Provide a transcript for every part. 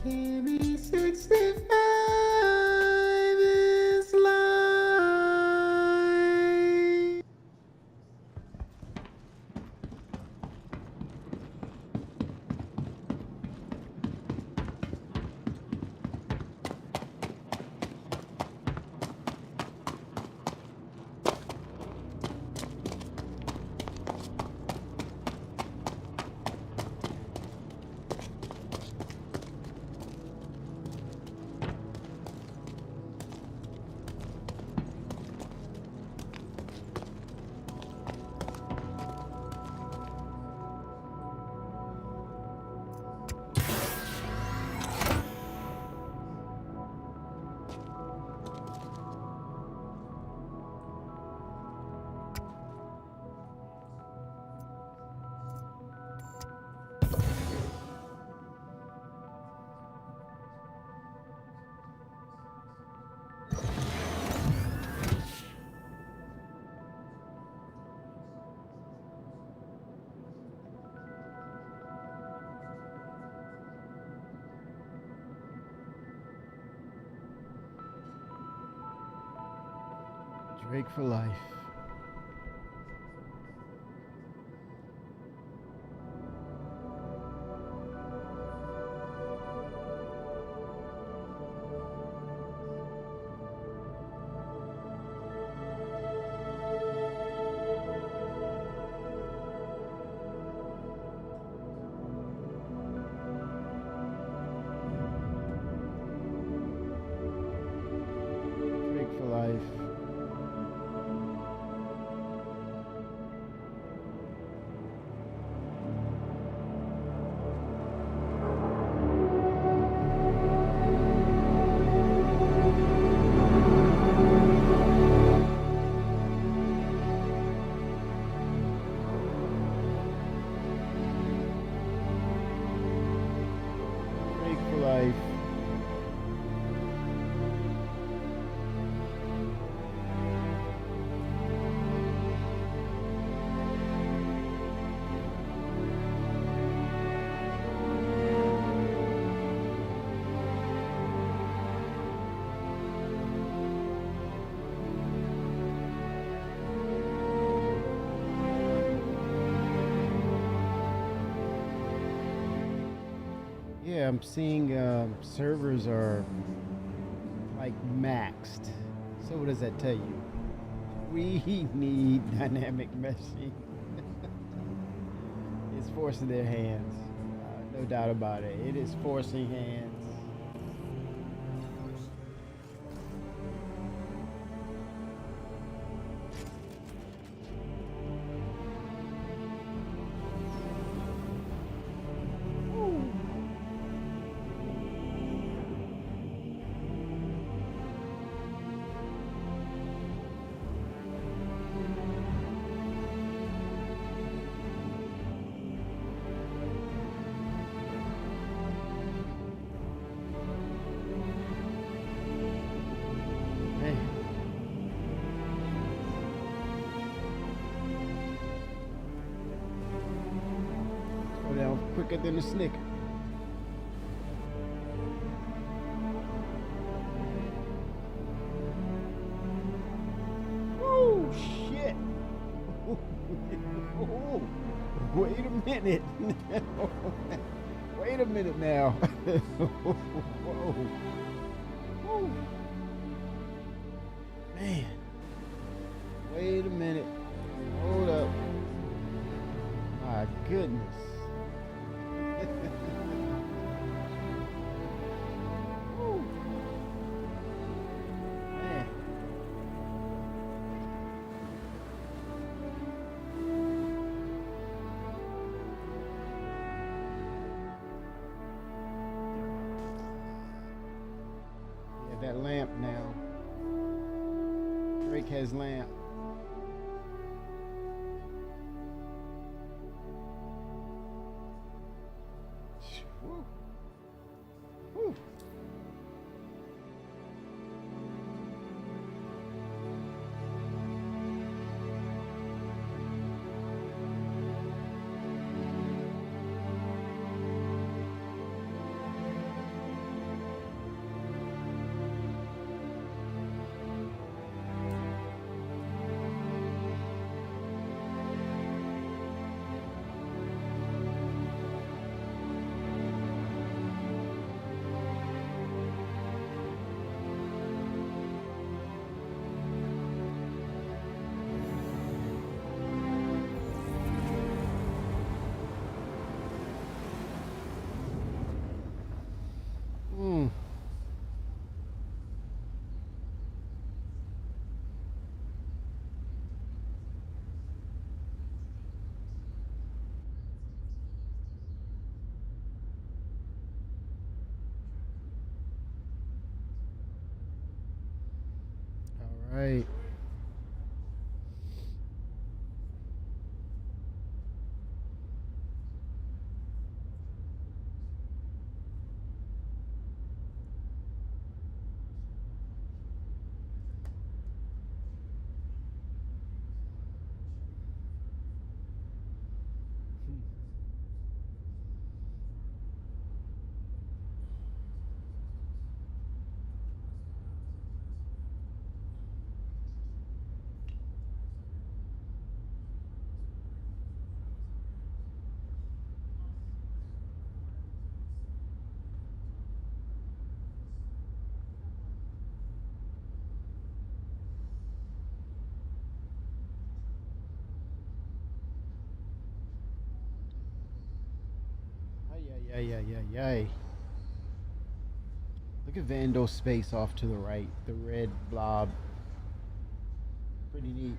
Kimmy 65 is live. Drake for life. Drake for life. Drake for life. Yeah, I'm seeing servers are like maxed. So what does that tell you? We need dynamic meshing. It's forcing their hands. No doubt about it. It is forcing hands. Hey. Go down quicker than a snicker. Oh shit! Oh, wait a minute. Wait a minute now. Whoa. Woo. Man. Wait a minute. Hold up. My goodness. Woo. Man. Yeah, that lamp now. Drake has lamp. Woo. Woo. Right. Hmm. Ay, ay, ay, ay, ay, ay. Look at Vandal's space off to the right. The red blob. Pretty neat.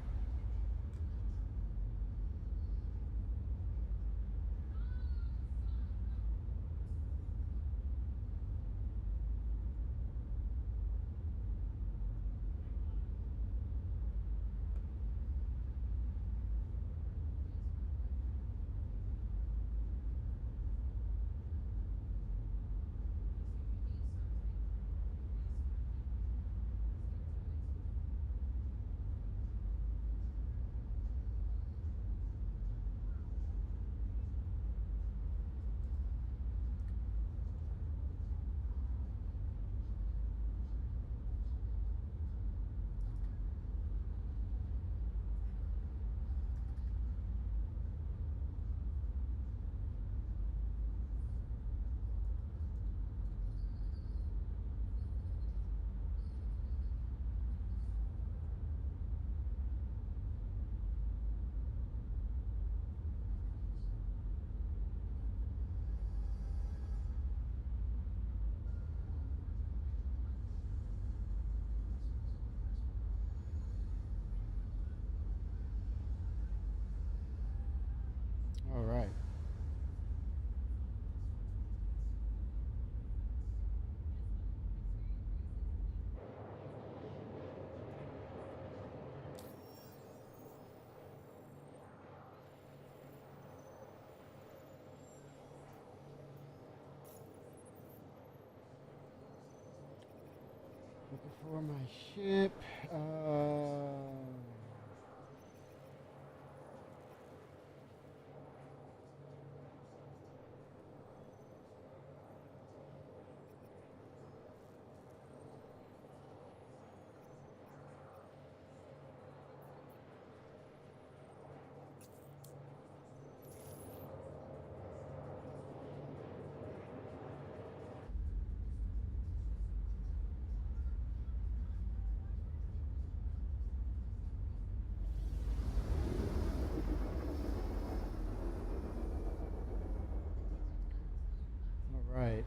All right. Looking for my ship. All right.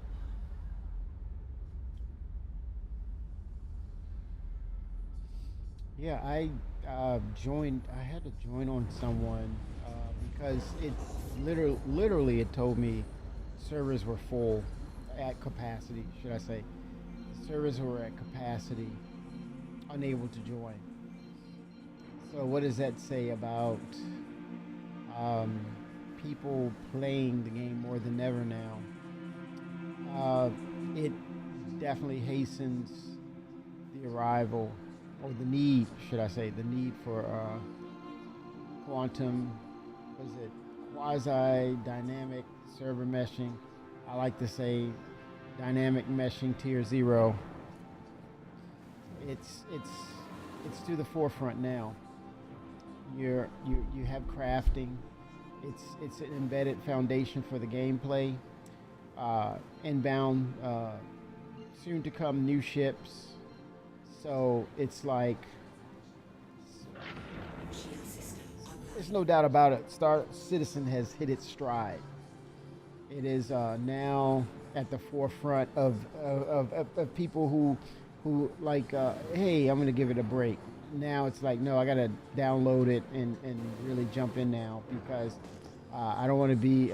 Yeah, I joined. I had to join on someone because it literally it told me servers were full at capacity. Should I say servers were at capacity, unable to join. So what does that say about um, people playing the game more than ever now? Uh, it definitely hastens the arrival or the need, should I say, the need for quantum, was it quasi dynamic server meshing? I like to say dynamic meshing tier zero. It's it's it's to the forefront now. You have crafting. It's an embedded foundation for the gameplay. Inbound, soon to come new ships. So it's like there's no doubt about it. Star Citizen has hit its stride. It is now at the forefront of people who like, hey, I'm gonna give it a break. Now it's like, no, I gotta download it and really jump in now because I don't want to be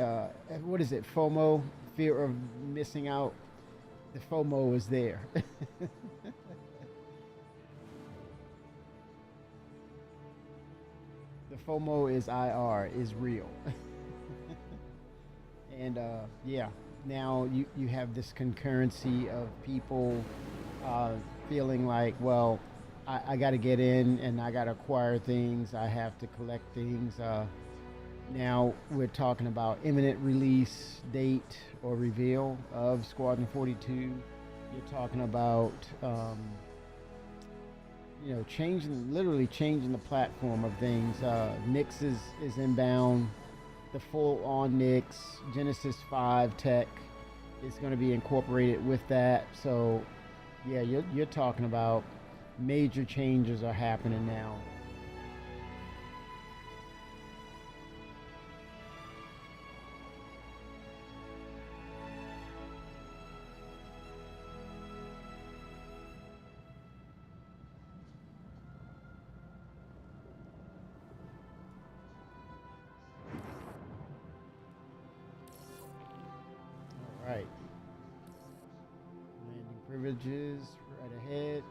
what is it, FOMO, fear of missing out. The FOMO is there. FOMO is IR, is real. And yeah, now you have this concurrency of people uh, feeling like, well, I got to get in and I got to acquire things. I have to collect things. Now we're talking about imminent release date or reveal of Squadron 42. You're talking about literally changing the platform of things. Nix is inbound. The full on Nix Genesis 5 tech is going to be incorporated with that. So yeah, you're talking about major changes are happening now. All right, landing privileges right ahead.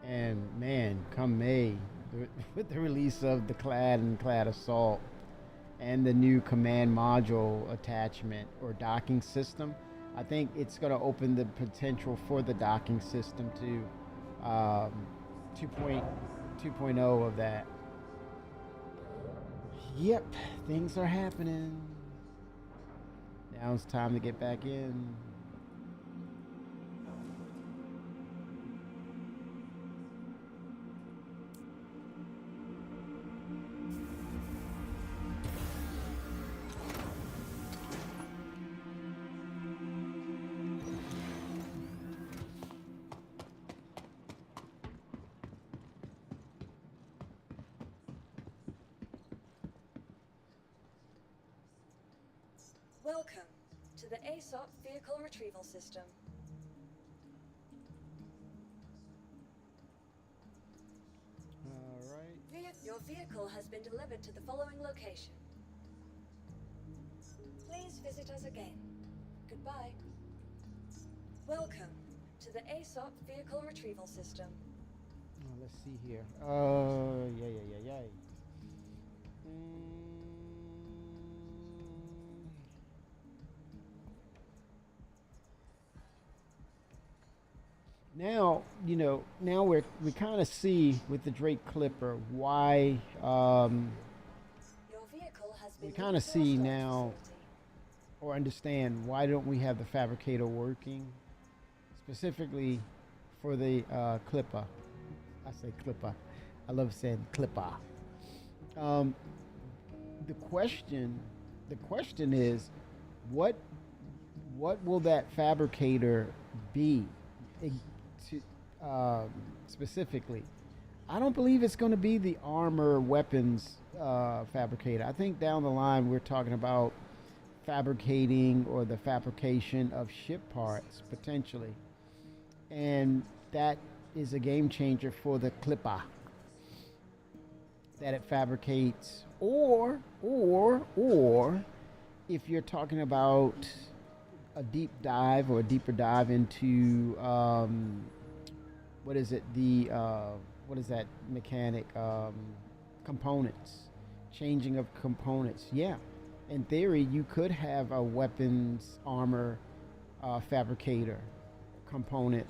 And man, come May, with the release of the Clad and Clad Assault and the new command module attachment or docking system, I think it's going to open the potential for the docking system to 2.2.0 of that. Yep, things are happening. Now it's time to get back in. Welcome to the ASOP Vehicle Retrieval System. All right. Your vehicle has been delivered to the following location. Please visit us again. Goodbye. Welcome to the ASOP Vehicle Retrieval System. Oh, let's see here. Yeah. Now now we kind of see with the Drake Clipper why Your vehicle has been we kind of see now or understand why don't we have the fabricator working specifically for the Clipper. I say Clipper. I love saying Clipper. Um, the question is, what what will that fabricator be? eh, To, specifically, I don't believe it's going to be the armor weapons fabricator. I think down the line we're talking about fabricating or the fabrication of ship parts potentially, and that is a game changer for the Clipper that it fabricates, or if you're talking about a deep dive or a deeper dive into what is it the what is that mechanic components, changing of components. Yeah, in theory you could have a weapons armor fabricator component.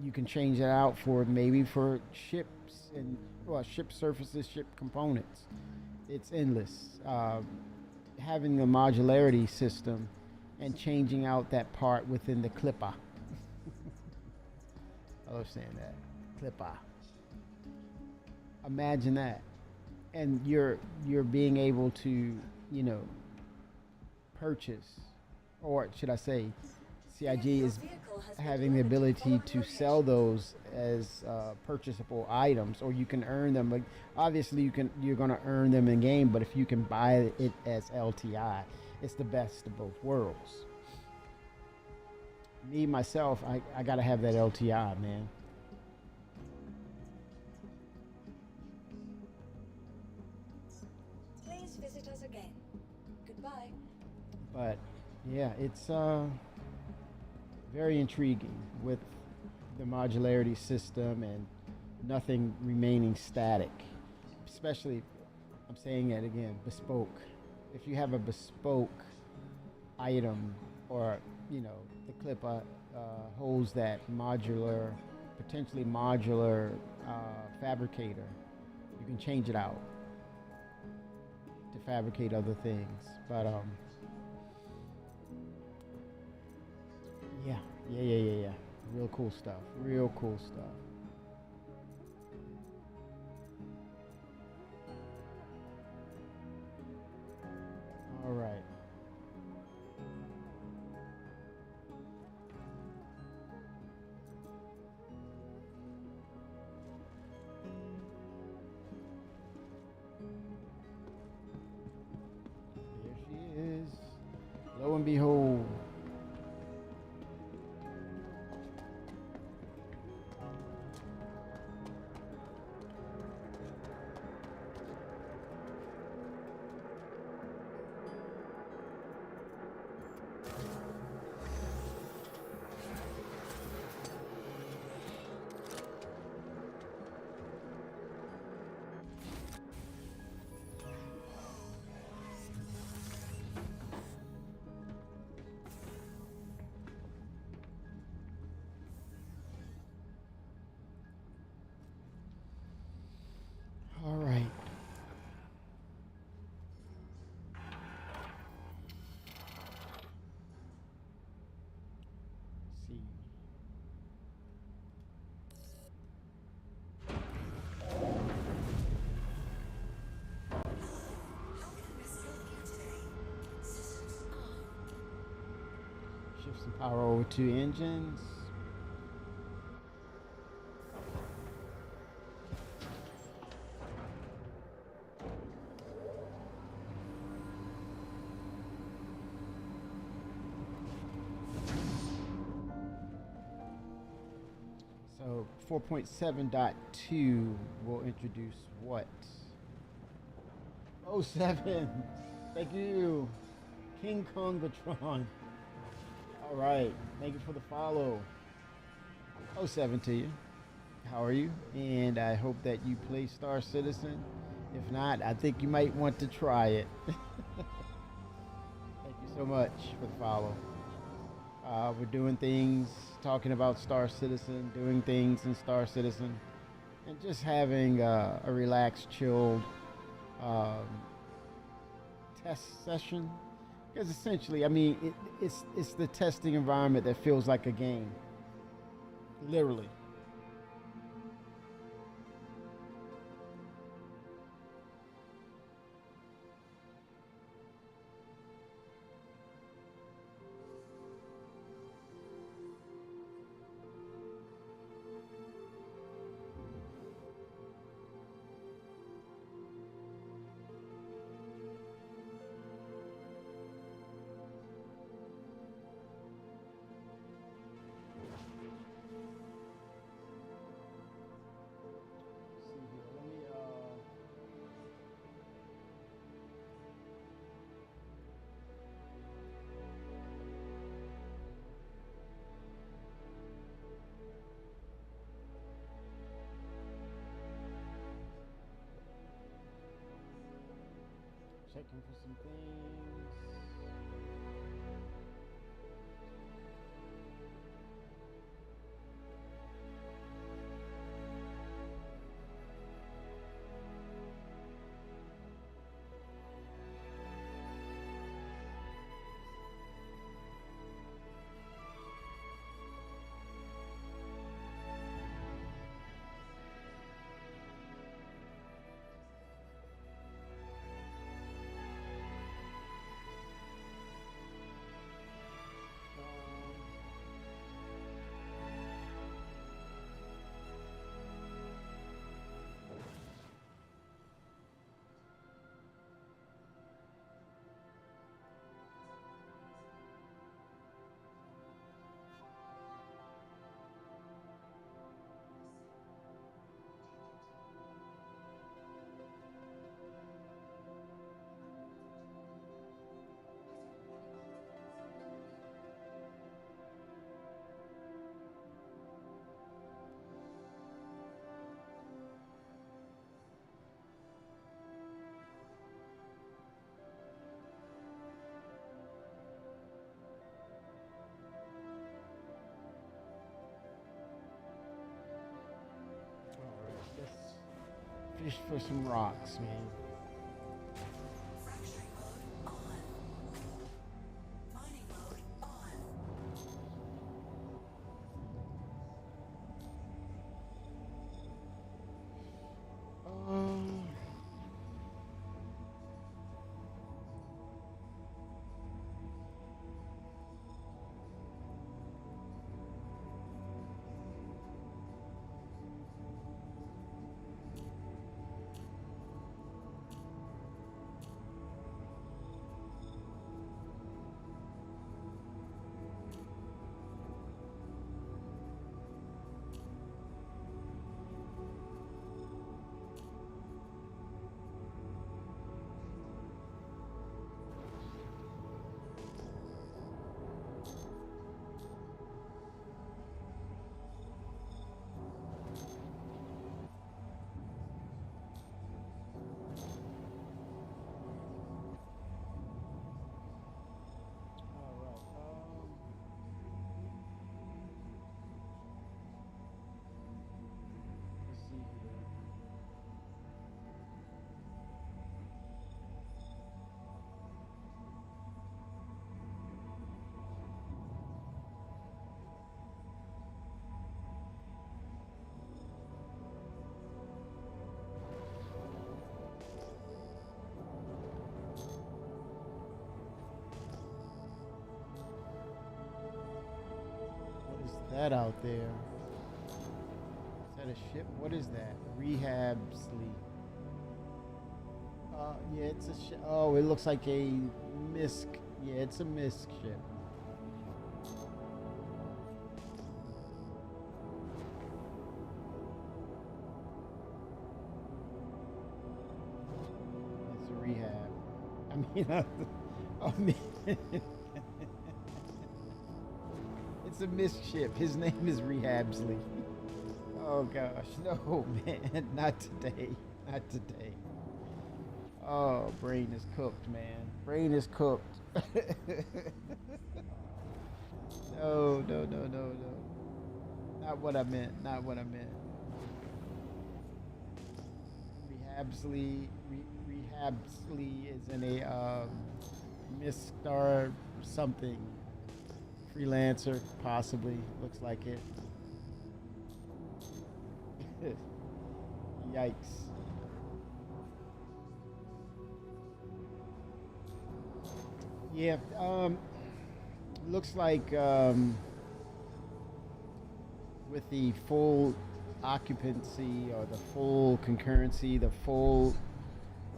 You can change that out for maybe for ships and well, ship surfaces, ship components. It's endless. Having the modularity system and changing out that part within the Clipper. I love saying that. Clipper. Imagine that. And you're being able to, you know, purchase, or should I say, CIG is having the ability to sell those as purchasable items, or you can earn them. But obviously, you're going to earn them in game. But if you can buy it as LTI, it's the best of both worlds. Me myself, I got to have that LTI, man. Please visit us again. Goodbye. But yeah, it's very intriguing with the modularity system and nothing remaining static. Especially, I'm saying it again, bespoke. If you have a bespoke item, or the clip holds that modular, potentially modular fabricator, you can change it out to fabricate other things. But yeah, yeah. Real cool stuff. Real cool stuff. All right. There she is. Lo and behold. All right. Let's see. Shift some power over to engines. So 4.7.2 will introduce what? Oh, 07. Thank you. King Kongatron. All right. Thank you for the follow. Oh, 07 to you. How are you? And I hope that you play Star Citizen. If not, I think you might want to try it. Thank you so much for the follow. We're doing things, talking about Star Citizen, doing things in Star Citizen, and just having a relaxed, chilled um, test session. Because essentially, I mean, it's the testing environment that feels like a game, literally. See here, let me checking for some things. Fish for some rocks, man. Fracturing mode on. Mining mode on. Um, all right. Let's see here. What is that out there? Is that a ship? What is that? Rehab sleep. Yeah, it's a ship. Oh, it looks like a misc. Yeah, it's a misc ship. It's a rehab. I mean, I mean, it's a misc ship. His name is Rehab Sleep. Oh gosh, no, man, not today, not today. Oh, brain is cooked, man. Brain is cooked. No, no, no, no, no. Not what I meant. Not what I meant. Rehabsley is in a Miss Star something freelancer, possibly. Looks like it. Yikes. Yeah. Looks like with the full occupancy or the full concurrency, the full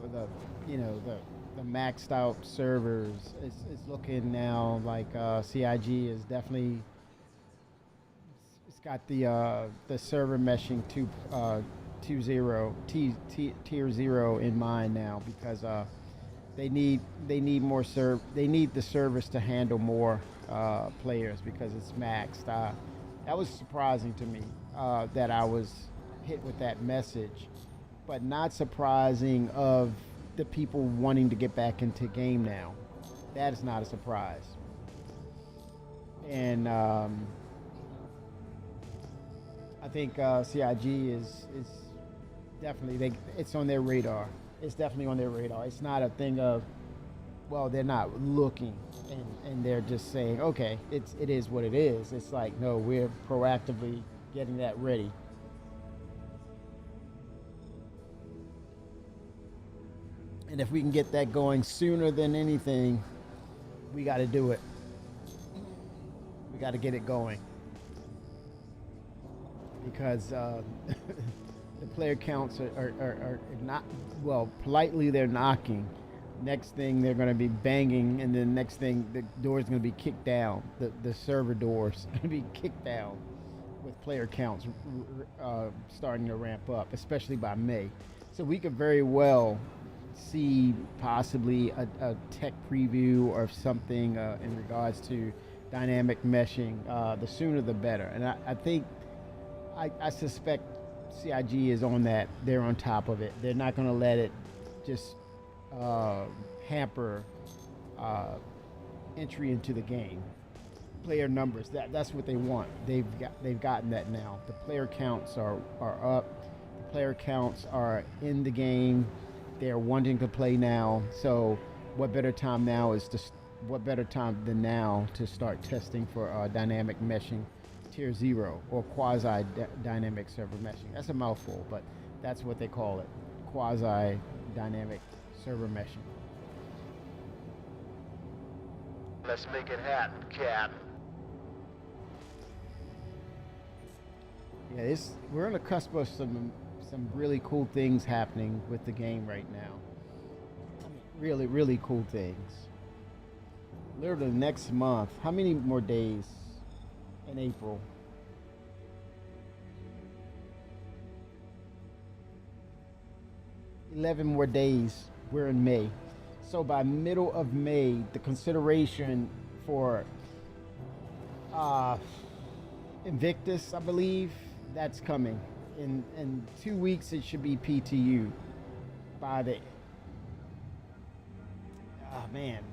or the the maxed out servers, it's looking now like CIG is definitely it's got the server meshing 2.0 tier 0 in mind now because they need more they need the service to handle more players because it's maxed. That was surprising to me that I was hit with that message, but not surprising of the people wanting to get back into game now. That is not a surprise, and I think CIG is definitely it's on their radar. It's definitely on their radar. It's not a thing of, well, they're not looking and they're just saying, okay, it is what it is. It's like, no, we're proactively getting that ready. And if we can get that going sooner than anything, we got to do it. We got to get it going because the player counts are not, well, politely they're knocking. Next thing they're going to be banging, and then next thing the door's going to be kicked down. The server doors going to be kicked down with player counts starting to ramp up, especially by May. So we could very well see possibly a tech preview or something in regards to dynamic meshing. The sooner the better. And I think, I suspect CIG is on that. They're on top of it. They're not going to let it just hamper entry into the game. Player numbers. That's what they want. They've gotten that now. The player counts are up. The Player counts are in the game. They're wanting to play now. So, what better time now is to what better time than now to start testing for dynamic meshing tier 0 or quasi dynamic server meshing. That's a mouthful, but that's what they call it. Quasi dynamic server meshing. Let's make it happen, Cap. Yeah, we're on the cusp of some really cool things happening with the game right now. I mean, really, really cool things. Literally next month. How many more days in April? $11 more days. We're in May. So by middle of May, the consideration for Invictus, I believe, that's coming. In 2 weeks, it should be PTU. By the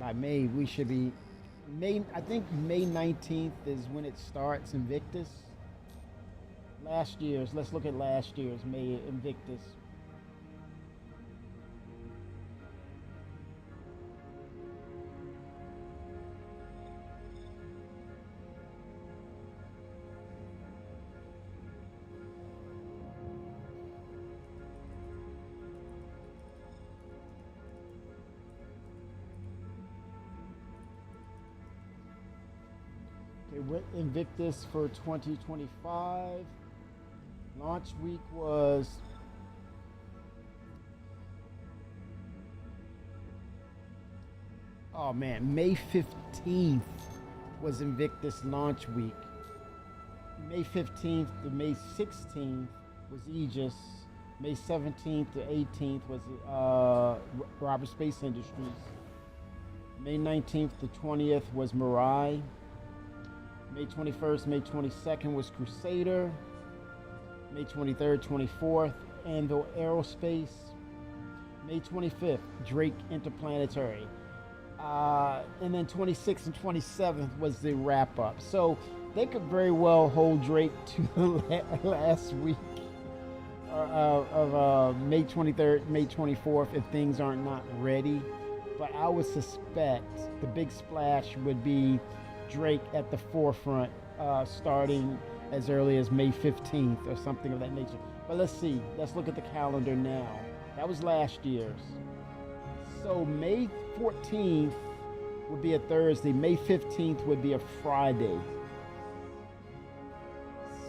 by May we should be May. I think May 19th is when it starts. Invictus. Last year's. Let's look at last year's May Invictus. Invictus for 2025. Launch week was May 15th was Invictus launch week. May 15th to May 16th was Aegis. May 17th to 18th was Robert Space Industries. May 19th to 20th was Mirai. May 21st, May 22nd was Crusader. May 23rd, 24th, Anvil Aerospace. May 25th, Drake Interplanetary. And then 26th and 27th was the wrap up. So they could very well hold Drake to the last week of May 23rd, May 24th if things are not ready. But I would suspect the big splash would be Drake at the forefront, starting as early as May 15th or something of that nature. But let's see. Let's look at the calendar now. That was last year's. So May 14th would be a Thursday. May 15th would be a Friday.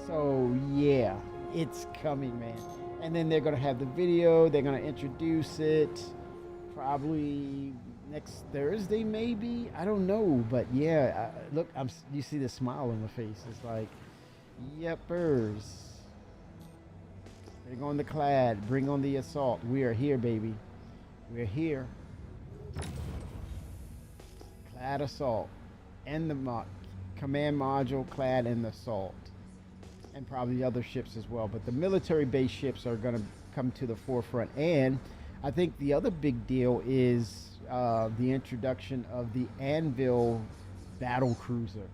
So yeah, it's coming, man. And then they're gonna have the video. They're gonna introduce it probably next Thursday, maybe. I don't know, but yeah. Look, you see the smile on the face. It's like, yepers. Bring on the clad. Bring on the assault. We are here, baby. We're here. Clad assault, and the command module clad and the assault, and probably other ships as well. But the military base ships are going to come to the forefront. And I think the other big deal is the introduction of the Anvil battle cruiser.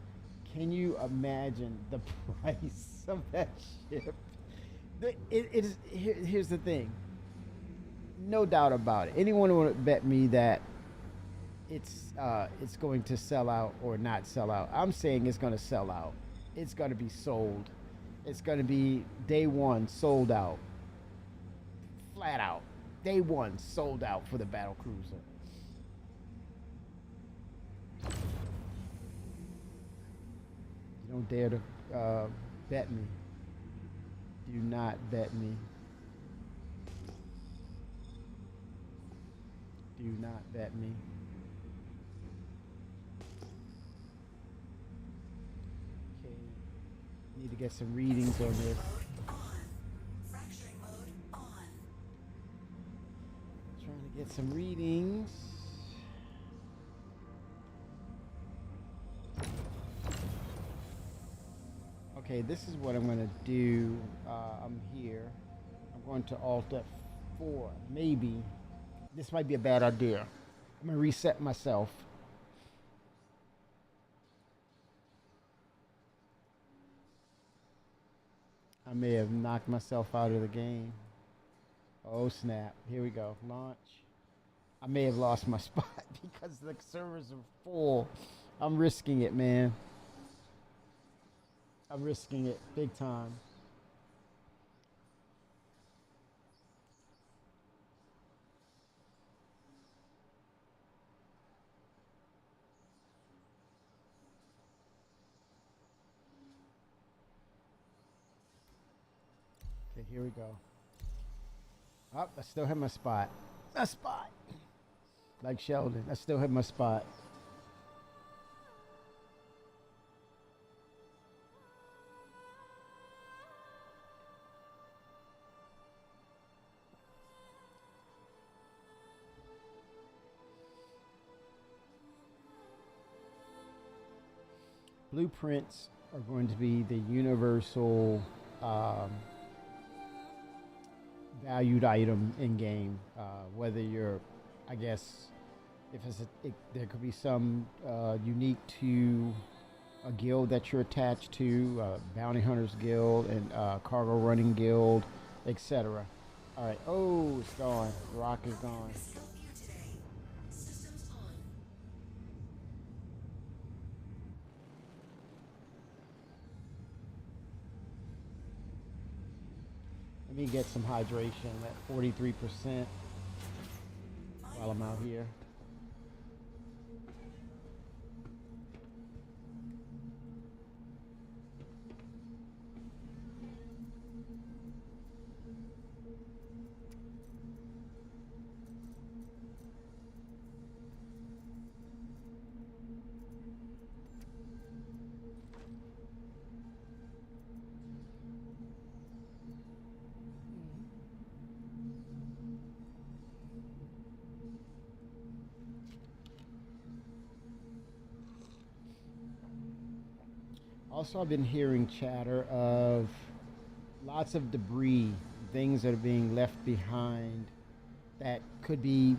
Can you imagine the price of that ship? Here's the thing. No doubt about it. Anyone would bet me that it's going to sell out or not sell out. I'm saying it's going to sell out. It's going to be sold. It's going to be day one sold out. Flat out. Day one sold out for the battle cruiser. You don't dare to bet me. Do not bet me. Do not bet me. Okay. Need to get some readings on this. Fracturing mode on. Trying to get some readings. Okay, this is what I'm going to do. I'm here. I'm going to Alt F4. Maybe. This might be a bad idea. I'm going to reset myself. I may have knocked myself out of the game. Oh snap! Here we go. Launch. I may have lost my spot because the servers are full. I'm risking it, man. I'm risking it big time. Okay, here we go. Oh, I still have my spot. A spot. Like Sheldon, I still have my spot. Blueprints are going to be the universal um, valued item in game. Whether you're, I guess, if there could be some unique to a guild that you're attached to, bounty hunters guild and cargo running guild, etc. All right. Oh, it's gone. The rock is gone. Let me get some hydration at 43% while I'm out here. Also, I've been hearing chatter of lots of debris, things that are being left behind that could be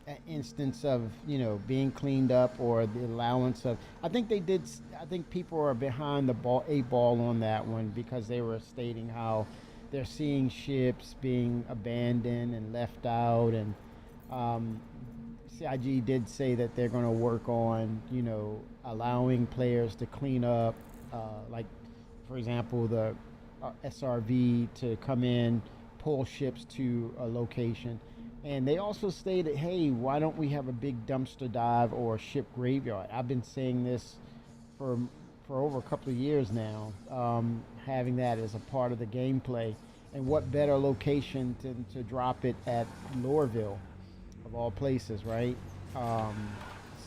an instance of being cleaned up or the allowance of. I think they did. I think people are behind the ball, eight ball on that one because they were stating how they're seeing ships being abandoned and left out, and um, CIG did say that they're going to work on allowing players to clean up, like for example the SRV to come in, pull ships to a location. And they also stated, hey, why don't we have a big dumpster dive or a ship graveyard? I've been saying this for for over a couple of years now, having that as a part of the gameplay. And what better location to drop it at Lorville, of all places, right? Um,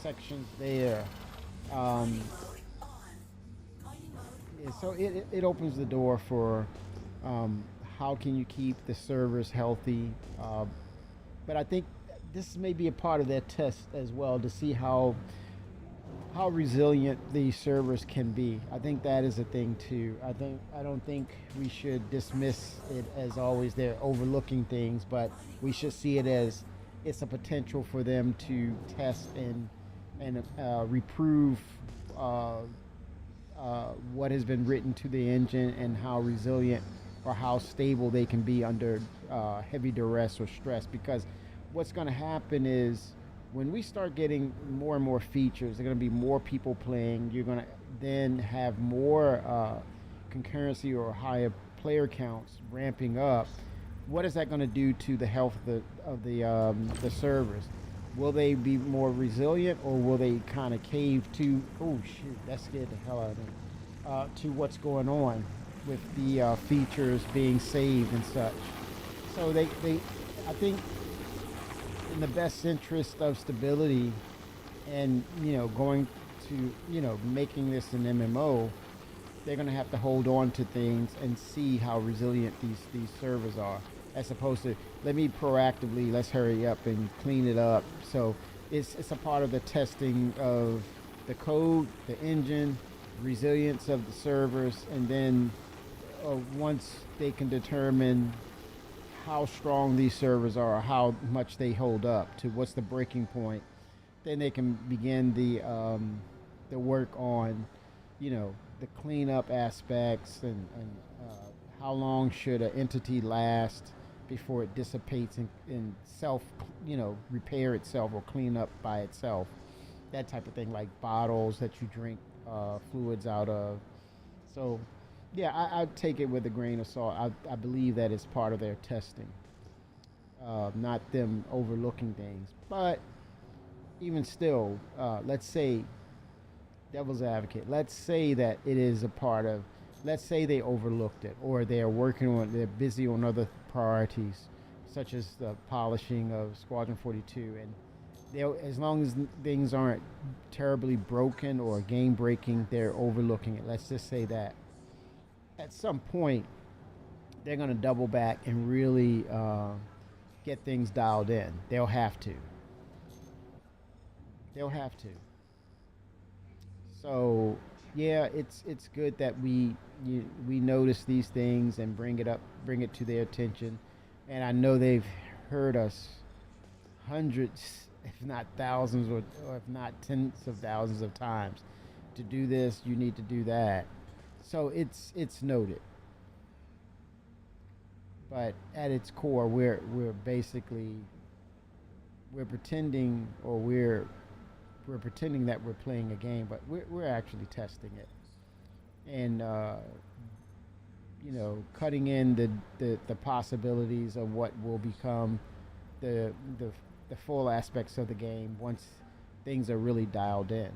Sections there. Um, yeah, so it opens the door for um, how can you keep the servers healthy. But I think this may be a part of that test as well to see how resilient these servers can be. I think that is a thing too. I don't think we should dismiss it as always they're overlooking things, but we should see it as it's a potential for them to test and reprove uh, what has been written to the engine and how resilient or how stable they can be under heavy duress or stress. Because what's going to happen is when we start getting more and more features, there are going to be more people playing. You're going to then have more concurrency or higher player counts ramping up. What is that going to do to the health of the servers? Will they be more resilient, or will they kind of cave to? Oh shoot, that scared the hell out of me. To what's going on with the features being saved and such. So I think, in the best interest of stability and going to making this an MMO, they're going to have to hold on to things and see how resilient these servers are, as opposed to let's hurry up and clean it up. So it's a part of the testing of the code, the engine, resilience of the servers, and then once they can determine how strong these servers are, or how much they hold up to what's the breaking point, then they can begin the work on the cleanup aspects and how long should an entity last, before it dissipates and self, repair itself or clean up by itself. That type of thing, like bottles that you drink fluids out of. So, yeah, I take it with a grain of salt. I believe that it's part of their testing, not them overlooking things. But even still, let's say, devil's advocate, let's say that it is a part of, let's say they overlooked it or they're busy on other priorities, such as the polishing of Squadron 42. And as long as things aren't terribly broken or game breaking, they're overlooking it. Let's just say that at some point they're going to double back and really get things dialed in. They'll have to. They'll have to. So yeah, it's good that we notice these things and bring it to their attention. And I know they've heard us hundreds, if not thousands, or if not tens of thousands of times. To do this, you need to do that. So it's noted. But at its core, we're basically we're pretending, or we're pretending that we're playing a game, but we're actually testing it, and cutting in the possibilities of what will become the full aspects of the game once things are really dialed in.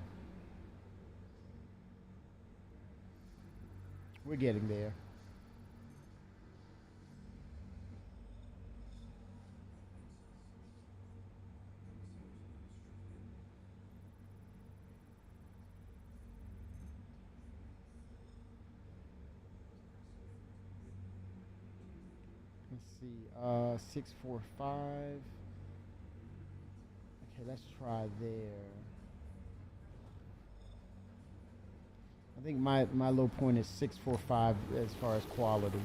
We're getting there. Let's see, 645. Okay, let's try there. I think my low point is 645 as far as quality.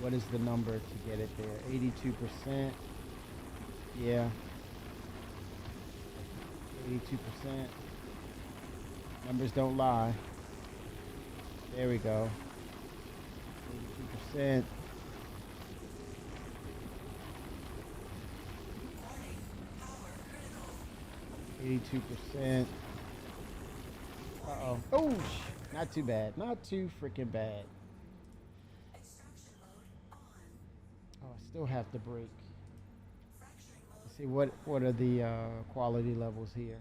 What is the number to get it there? 82%. Yeah. 82%. Numbers don't lie. There we go. 82%. Uh-oh. Oh, not too bad. Not too freaking bad. Oh, I still have to break. Let's see what are the quality levels here.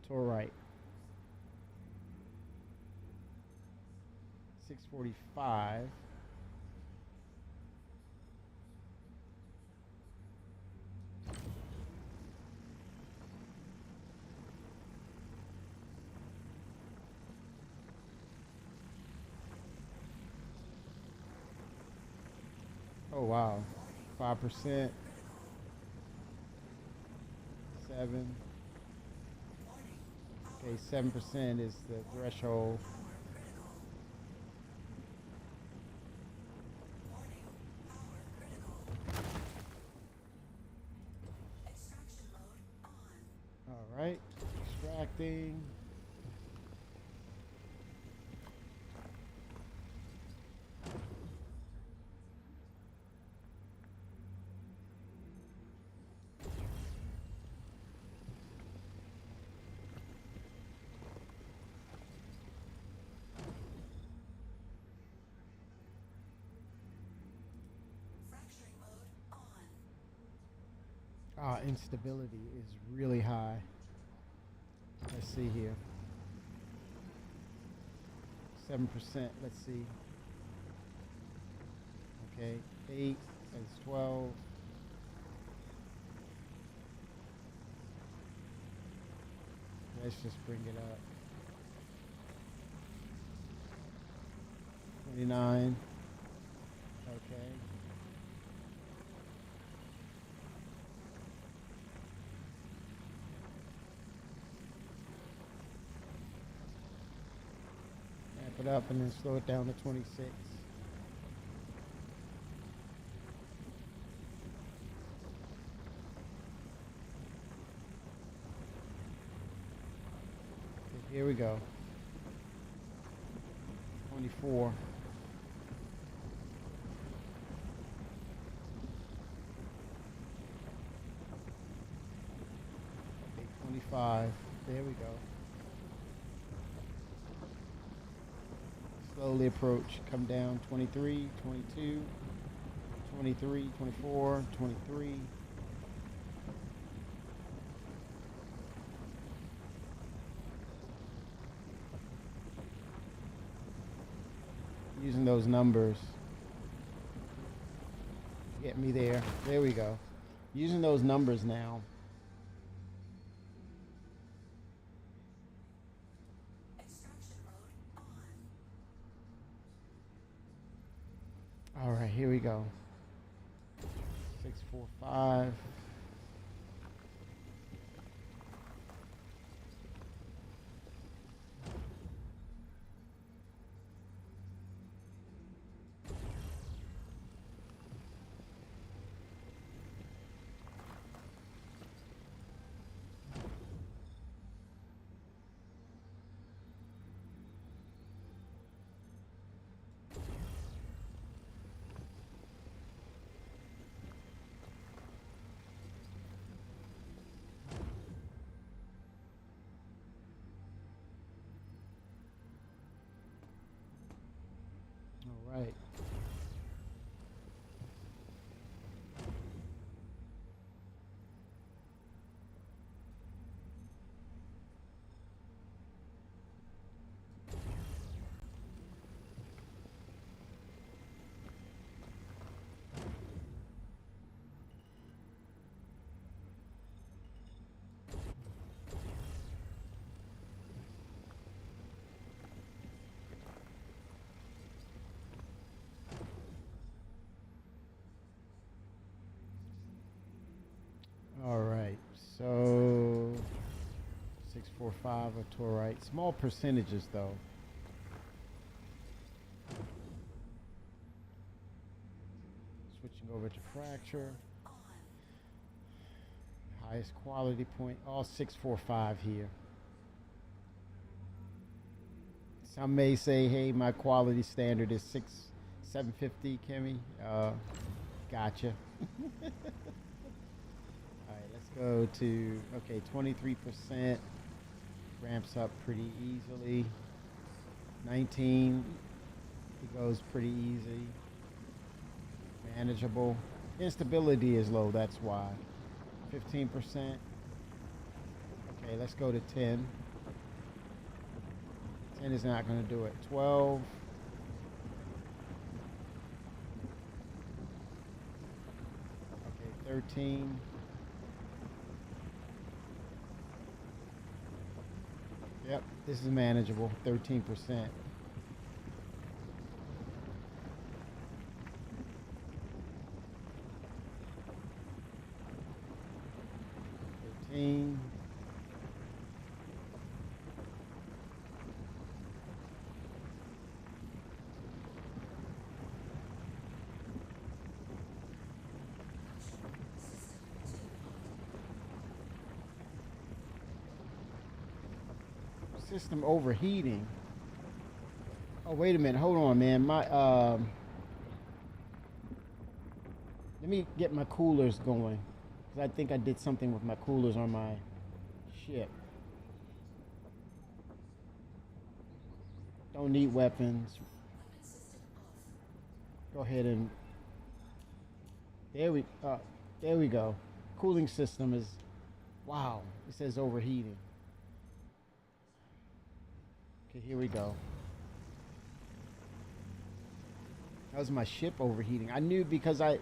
It's all right. 645. Oh wow. 5%. 7. Okay, 7% is the threshold. All right, extracting. Instability is really high. Let's see here. 7%. Let's see. Okay, 8. That's 12. Let's just bring it up. 29. Okay. it up and then slow it down to 26. Okay, here we go. 24. Okay, 25. There we go. Slowly approach. Come down. 23, 22, 23, 24, 23. Using those numbers. Get me there. There we go. Using those numbers now. All right, here we go. 6, 4, 5. All right. All right. So 645 are Torite. Small percentages though. Switching over to fracture. Highest quality point. All 645 here. Some may say, hey, my quality standard is 750, Kimmy. Gotcha. Alright, let's go to, okay, 23%. Ramps up pretty easily. 19, it goes pretty easy. Manageable. Instability is low, that's why. 15%. Okay, let's go to 10. 10 is not going to do it. 12. Okay, 13. Yep, this is manageable. 13%. 13. System overheating. Oh, wait a minute. Hold on, man. Let me get my coolers going, because I think I did something with my coolers on my ship. Don't need weapons. Go ahead and there we go. Cooling system is, wow. It says overheating. Okay, here we go. That was my ship overheating. I knew because I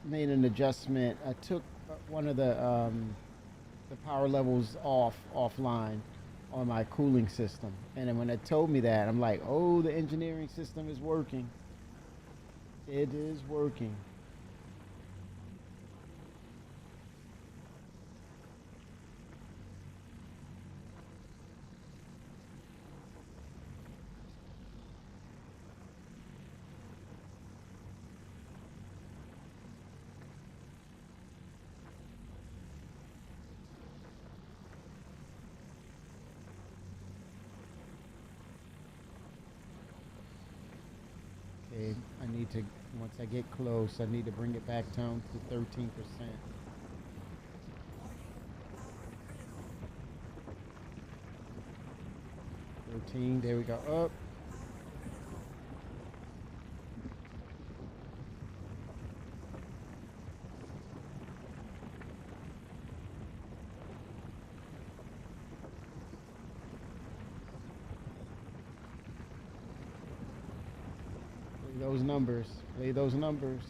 made an adjustment. I took one of the power levels offline on my cooling system, and then when it told me that, I'm like, oh, the engineering system is working. It is working. Okay, I need to, once I get close, I need to bring it back down to 13%. 13, there we go. Up. Play those numbers. Play those numbers.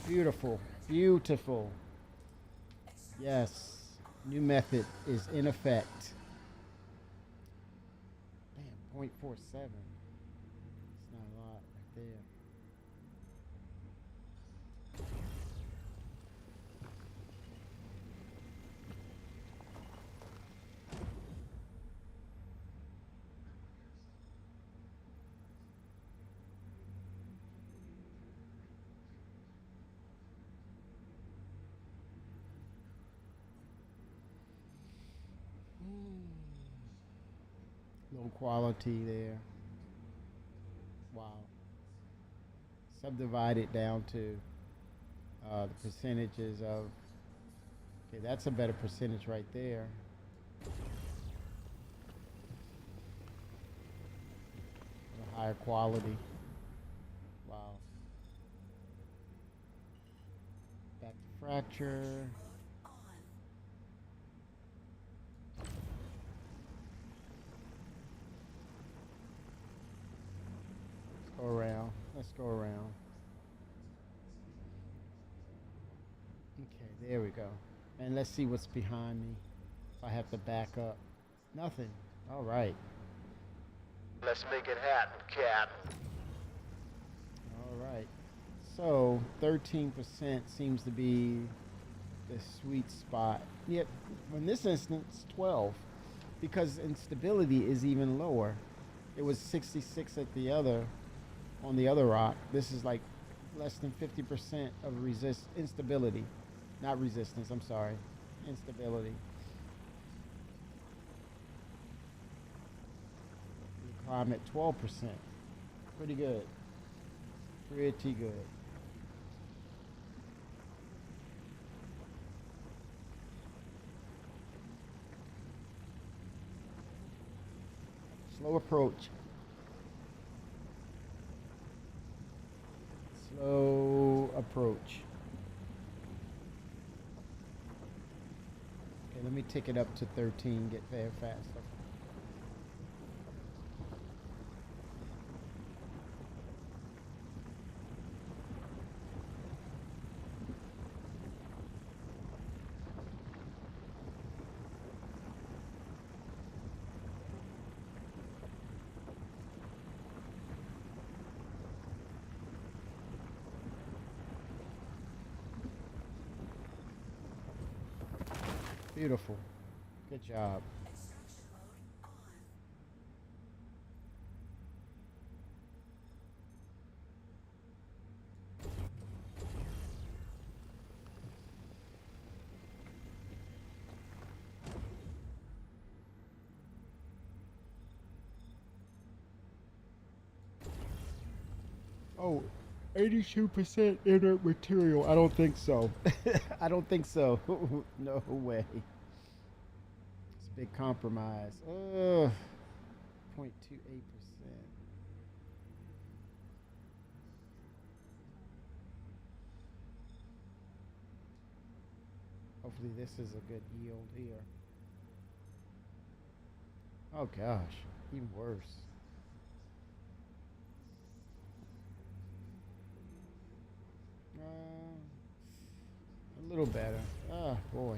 Beautiful. Beautiful. Yes. New method is in effect. Damn, 0.47. It's not a lot right there. Low quality there. Wow. Subdivide it down to the percentages of. Okay, that's a better percentage right there. A higher quality. Wow. Back to fracture. Let's go around. Let's go around. Okay, there we go. And let's see what's behind me. If I have to back up. Nothing. All right. Let's make it happen, Captain. All right. So 13% seems to be the sweet spot. Yet, in this instance, 12, because instability is even lower. It was 66 at the other, on the other rock. This is like less than 50% of instability, not resistance. I'm sorry, instability. We climb at 12%. Pretty good. Pretty good. Slow approach. Slow approach. Okay, let me tick it up to 13, get there faster. Beautiful. Good job. Oh, 82% inert material. I don't think so. I don't think so. No way. It's a big compromise. 0.28%. Hopefully this is a good yield here. Oh gosh, even worse. A little better. Oh boy.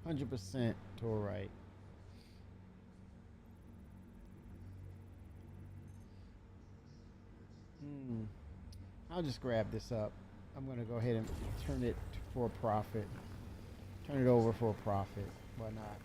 %100 to a right. I'll just grab this up. I'm going to go ahead and turn it for a profit. Turn it over for a profit. Why not?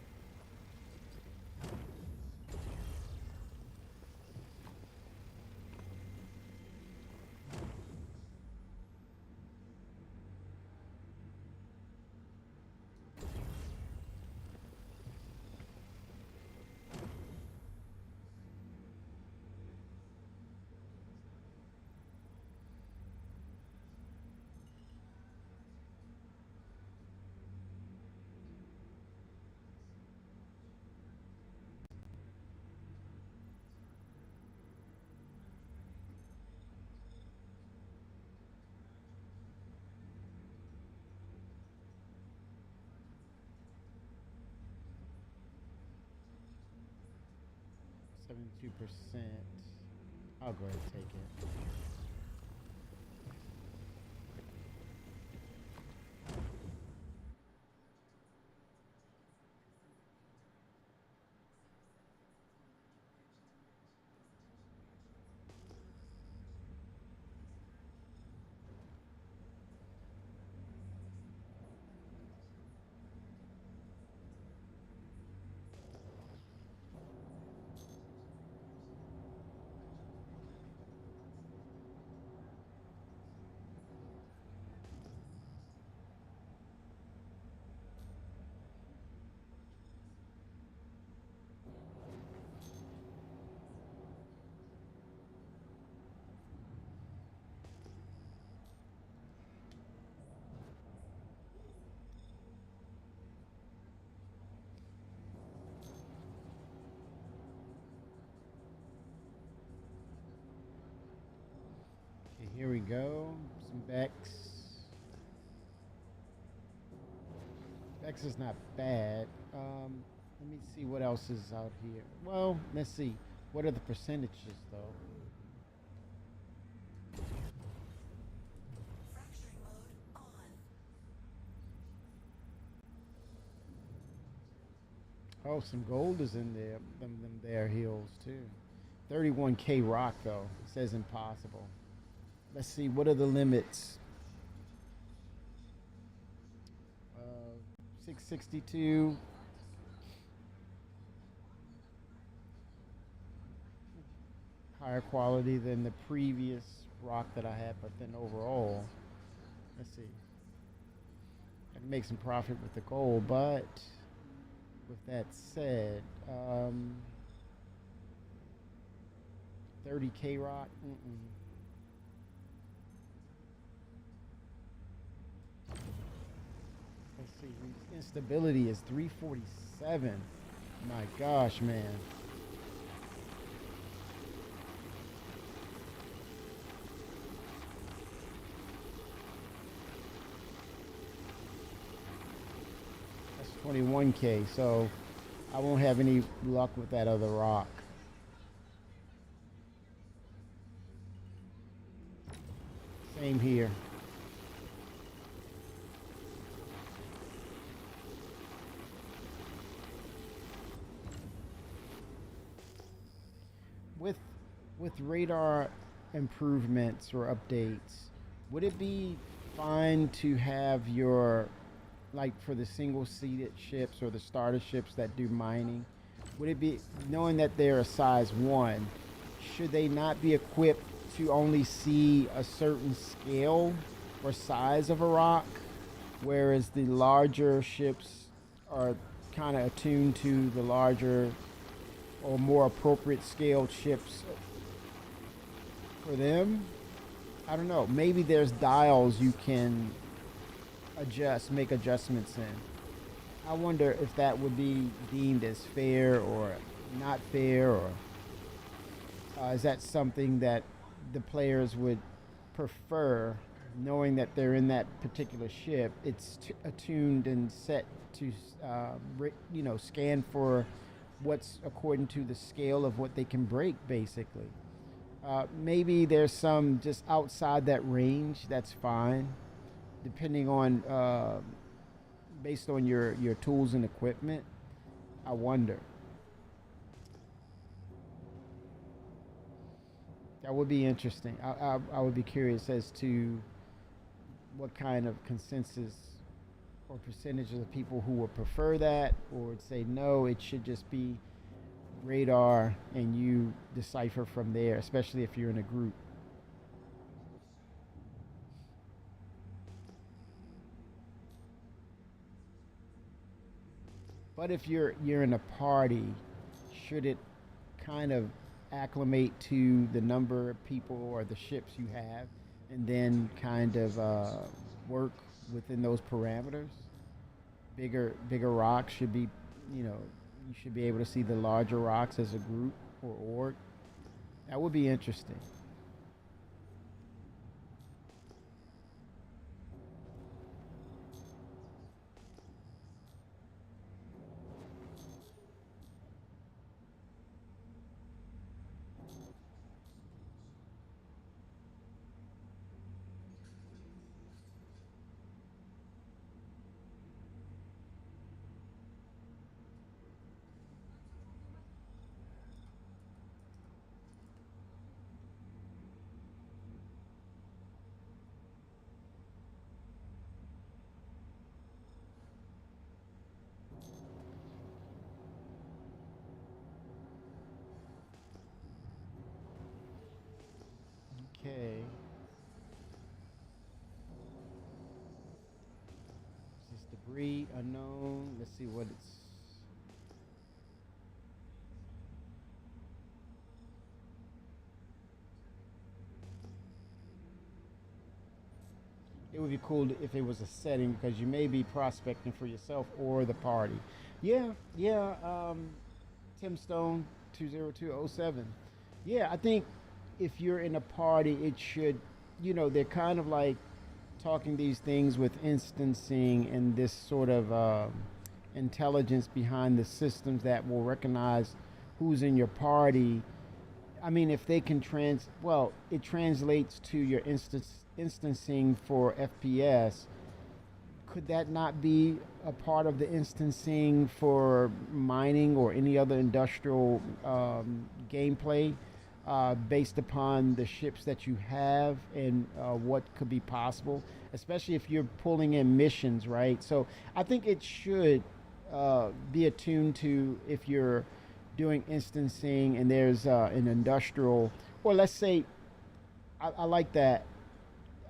72%. I'll go ahead and take it. Okay, here we go. Some Bex. Bex is not bad. Let me see what else is out here. Well, let's see. What are the percentages, though? Fracturing mode on. Oh, some gold is in there. Them there heels, too. 31K rock, though. It says impossible. Let's see. What are the limits? 662. Higher quality than the previous rock that I had, but then overall, let's see. I can make some profit with the gold, but with that said, 30K rock. Let's see. Instability is 347. My gosh, man. That's 21K. So I won't have any luck with that other rock. Same here. With radar improvements or updates, would it be fine to have your, like for the single seated ships or the starter ships that do mining, would it be, knowing that they're a size 1, should they not be equipped to only see a certain scale or size of a rock, whereas the larger ships are kind of attuned to the larger or more appropriate scaled ships for them? I don't know. Maybe there's dials you can make adjustments in. I wonder if that would be deemed as fair or not fair, or is that something that the players would prefer, knowing that they're in that particular ship? It's attuned and set to, scan for what's according to the scale of what they can break, basically. Maybe there's some just outside that range. That's fine, depending on based on your tools and equipment. I wonder. That would be interesting. I would be curious as to what kind of consensus or percentage of the people who would prefer that, or would say no, it should just be radar and you decipher from there, especially if you're in a group. But if you're in a party, should it kind of acclimate to the number of people or the ships you have, and then kind of work within those parameters? Bigger rocks should be, you should be able to see the larger rocks as a group or org. That would be interesting. Free, unknown. Let's see what it's. It would be cool if it was a setting because you may be prospecting for yourself or the party. Yeah, yeah. Tim Stone 20207. Yeah, I think if you're in a party, it should, they're kind of like talking these things with instancing and this sort of intelligence behind the systems that will recognize who's in your party. I mean, if they can well, it translates to your instancing for FPS. Could that not be a part of the instancing for mining or any other industrial gameplay based upon the ships that you have and what could be possible, especially if you're pulling in missions, right? So I think it should be attuned to if you're doing instancing and there's an industrial, or let's say, I like that.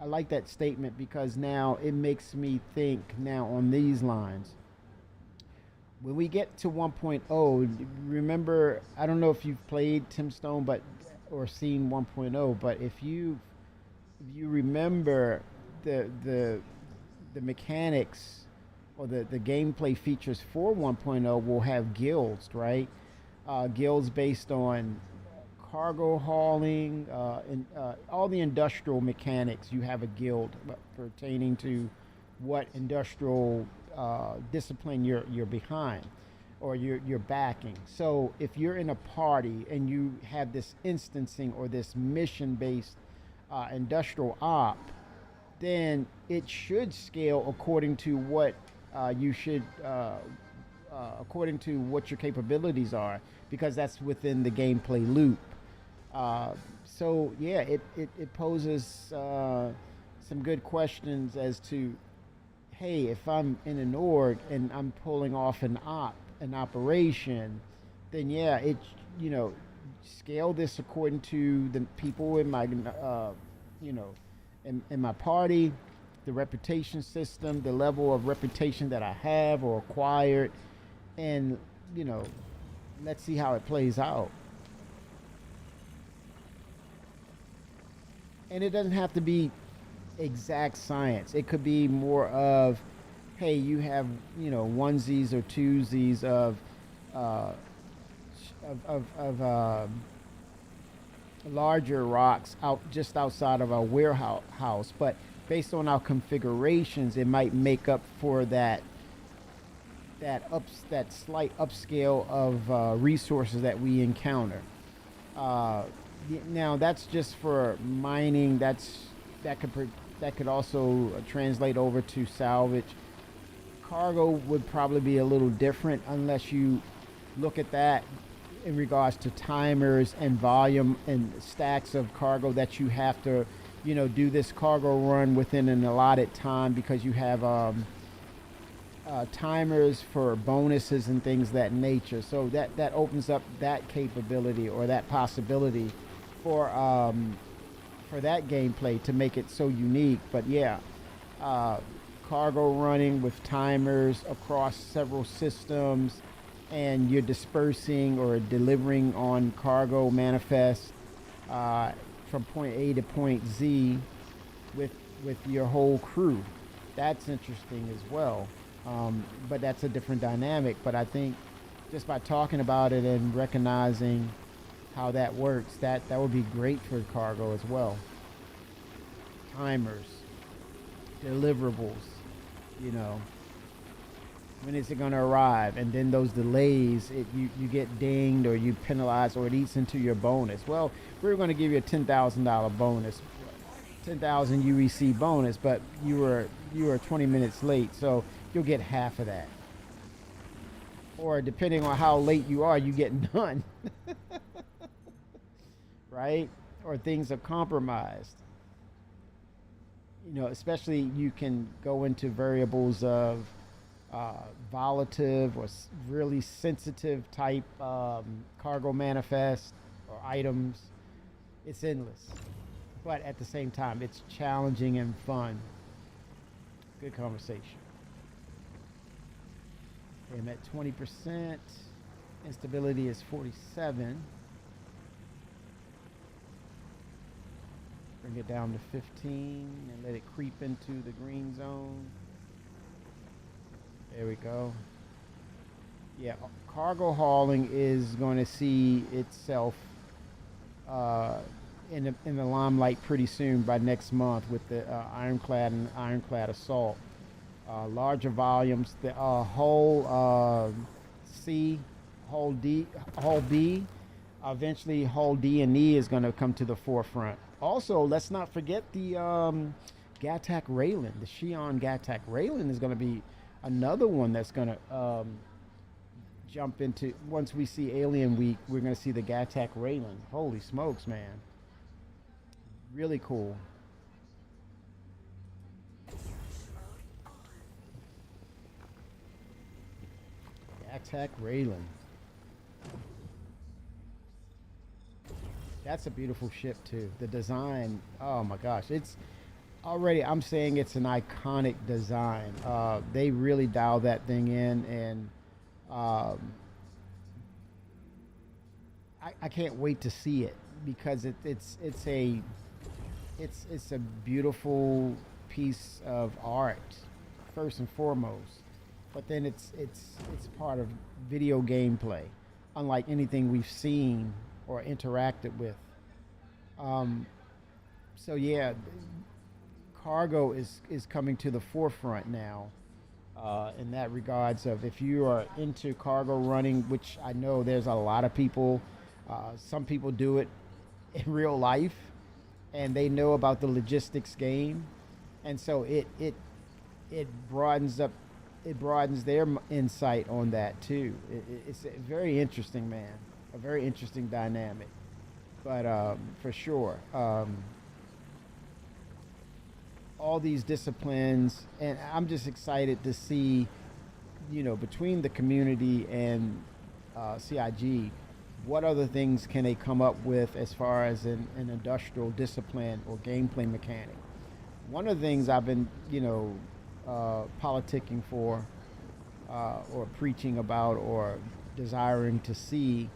I like that statement because now it makes me think now on these lines. When we get to 1.0, remember, I don't know if you've played Tim Stone but or seen 1.0, but if you remember the mechanics or the gameplay features for 1.0 will have guilds, right? Guilds based on cargo hauling, and all the industrial mechanics. You have a guild pertaining to what industrial discipline you're behind or you're backing. So if you're in a party and you have this instancing or this mission based industrial op, then it should scale according to what you should according to what your capabilities are, because that's within the gameplay loop. So yeah, it poses some good questions as to, hey, if I'm in an org and I'm pulling off an operation, then yeah, scale this according to the people in my in my party, the reputation system, the level of reputation that I have or acquired, and let's see how it plays out. And it doesn't have to be exact science. It could be more of, hey, you have onesies or twosies uh, of larger rocks out just outside of our warehouse, but based on our configurations, it might make up for that slight upscale of resources that we encounter. Uh, Now that's just for mining. That could also translate over to salvage. Cargo would probably be a little different unless you look at that in regards to timers and volume and stacks of cargo that you have to, do this cargo run within an allotted time, because you have timers for bonuses and things of that nature. So that opens up that capability or that possibility for that gameplay to make it so unique. But yeah, cargo running with timers across several systems, and you're dispersing or delivering on cargo manifest from point A to point Z with your whole crew. That's interesting as well. But that's a different dynamic. But I think just by talking about it and recognizing how that works, that would be great for cargo as well. Timers, deliverables, when is it going to arrive? And then those delays, you get dinged or you penalized, or it eats into your bonus. Well, we're going to give you a $10,000 bonus, 10,000 UEC bonus, but you were 20 minutes late, so you'll get half of that. Or depending on how late you are, you get none. Right? Or things are compromised. Especially you can go into variables of volative or really sensitive type cargo manifest or items. It's endless. But at the same time, it's challenging and fun. Good conversation. I'm at 20%. Instability is 47. Bring it down to 15 and let it creep into the green zone. There we go. Yeah, cargo hauling is going to see itself uh, in the limelight pretty soon by next month with the Ironclad and Ironclad Assault. Larger volumes. The whole C, whole D, whole B. Eventually, whole D and E is going to come to the forefront. Also, let's not forget the Gattac Raylan. The Xi'an Gattac Raylan is going to be another one that's going to jump into. Once we see Alien Week, we're going to see the Gattac Raylan. Holy smokes, man! Really cool. Gattac Raylan. That's a beautiful ship too. The design, oh my gosh, it's already. I'm saying it's an iconic design. They really dialed that thing in, and um, I can't wait to see it because it's a beautiful piece of art, first and foremost. But then it's part of video gameplay, unlike anything we've seen or interacted with. Um, so yeah, cargo is coming to the forefront now. In that regards of if you are into cargo running, which I know there's a lot of people, some people do it in real life, and they know about the logistics game, and so it broadens up, it broadens their insight on that too. It's very interesting, man, a very interesting dynamic. But for sure, all these disciplines, and I'm just excited to see, between the community and CIG, what other things can they come up with as far as an industrial discipline or gameplay mechanic. One of the things I've been, politicking for, or preaching about, or desiring to see,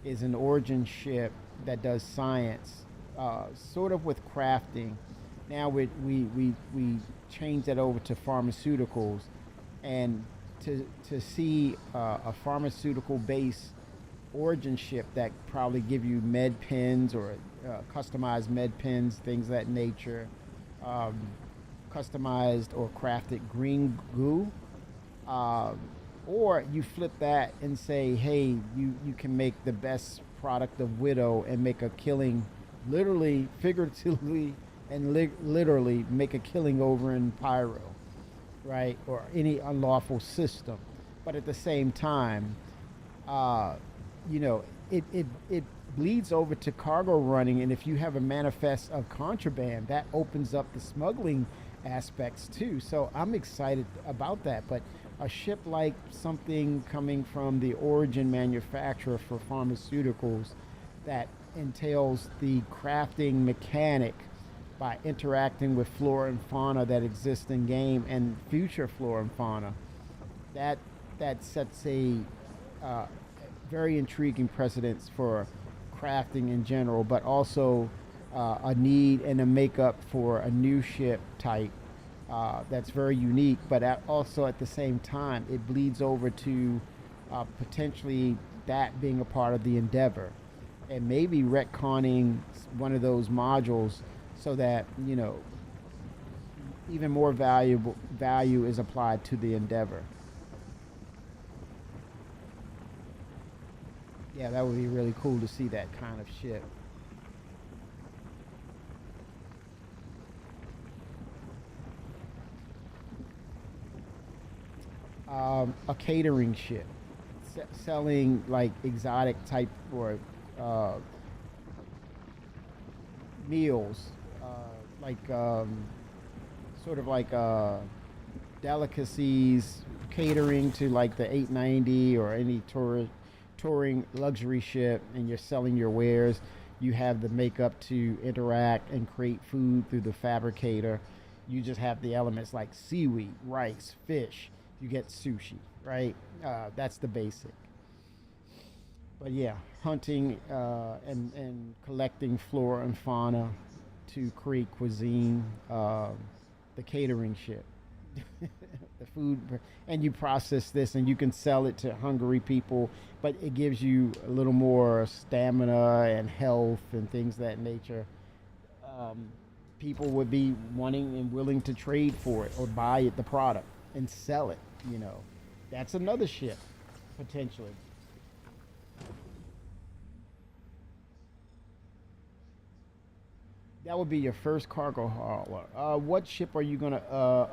is an origin ship that does science, sort of with crafting. Now we change that over to pharmaceuticals, and to see a pharmaceutical base origin ship that probably give you med pens or customized med pens, things of that nature, um, customized or crafted green goo, or you flip that and say, hey, you can make the best product of Widow and make a killing, literally, figuratively, and literally make a killing over in Pyro, right? Or any unlawful system. But at the same time, uh, it bleeds over to cargo running, and if you have a manifest of contraband, that opens up the smuggling aspects too. So I'm excited about that. But a ship like something coming from the origin manufacturer for pharmaceuticals that entails the crafting mechanic by interacting with flora and fauna that exist in game and future flora and fauna, that sets a very intriguing precedence for crafting in general, but also a need and a makeup for a new ship type that's very unique, but also at the same time, it bleeds over to potentially that being a part of the Endeavor, and maybe retconning one of those modules so that even more value is applied to the Endeavor. Yeah, that would be really cool to see that kind of ship. A catering ship, selling like exotic type or uh, meals, like sort of like delicacies, catering to like the 890 or any touring luxury ship, and you're selling your wares. You have the makeup to interact and create food through the fabricator. You just have the elements like seaweed, rice, fish. You get sushi, right? That's the basic. But yeah, hunting and collecting flora and fauna to create cuisine, the catering ship, the food, and you process this and you can sell it to hungry people, but it gives you a little more stamina and health and things of that nature. Um, People would be wanting and willing to trade for it or buy it, the product, and sell it. You know, that's another ship potentially. That would be your first cargo hauler. What ship are you gonna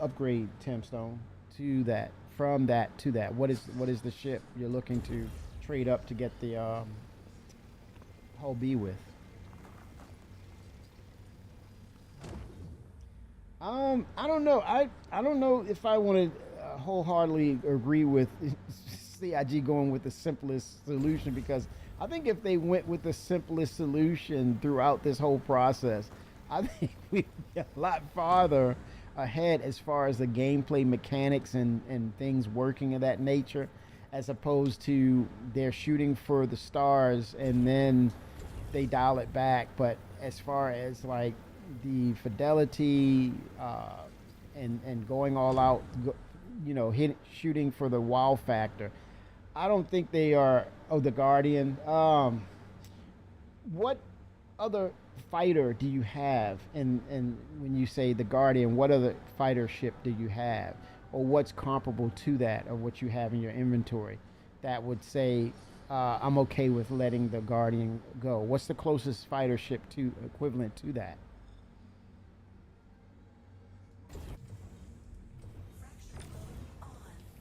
upgrade, Timstone, to that? From that to that, what is the ship you're looking to trade up to get the hull B with? I don't know. I don't know if I want to wholeheartedly agree with CIG going with the simplest solution because I think if they went with the simplest solution throughout this whole process, I think we'd be a lot farther ahead as far as the gameplay mechanics and things working of that nature, as opposed to they're shooting for the stars and then they dial it back. But as far as like the fidelity and going all out, shooting for the wow factor, I don't think they are. Oh, the Guardian. What other fighter do you have? And when you say the Guardian, what other fighter ship do you have, or what's comparable to that, or what you have in your inventory that would say I'm okay with letting the Guardian go? What's the closest fighter ship to equivalent to that?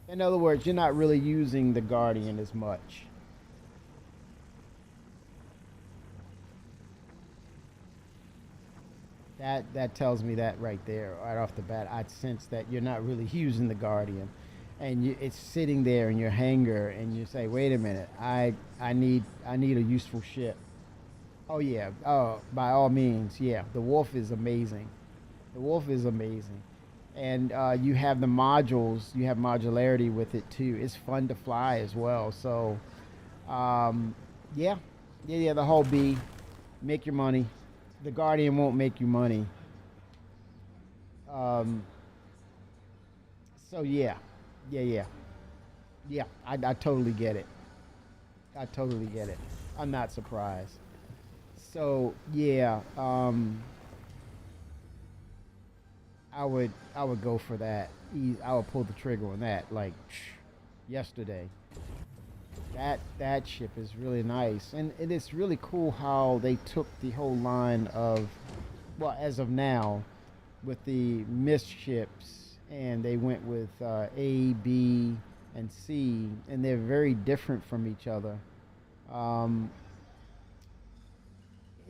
In other words, you're not really using the Guardian as much. That tells me that right there, right off the bat. I'd sense that you're not really using the Guardian, and it's sitting there in your hangar, and you say, "Wait a minute, I need a useful ship." Oh yeah, oh by all means, yeah. The Wolf is amazing. The Wolf is amazing, and you have the modules. You have modularity with it too. It's fun to fly as well. So, um, yeah, yeah. The whole B, make your money. The Guardian won't make you money. Um, so yeah, yeah, yeah, yeah. I totally get it. I totally get it. I'm not surprised. So yeah, I would go for that. I would pull the trigger on that like yesterday. That ship is really nice, and it is really cool how they took the whole line of, well, as of now, with the mist ships, and they went with A, B, and C, and they're very different from each other. Um,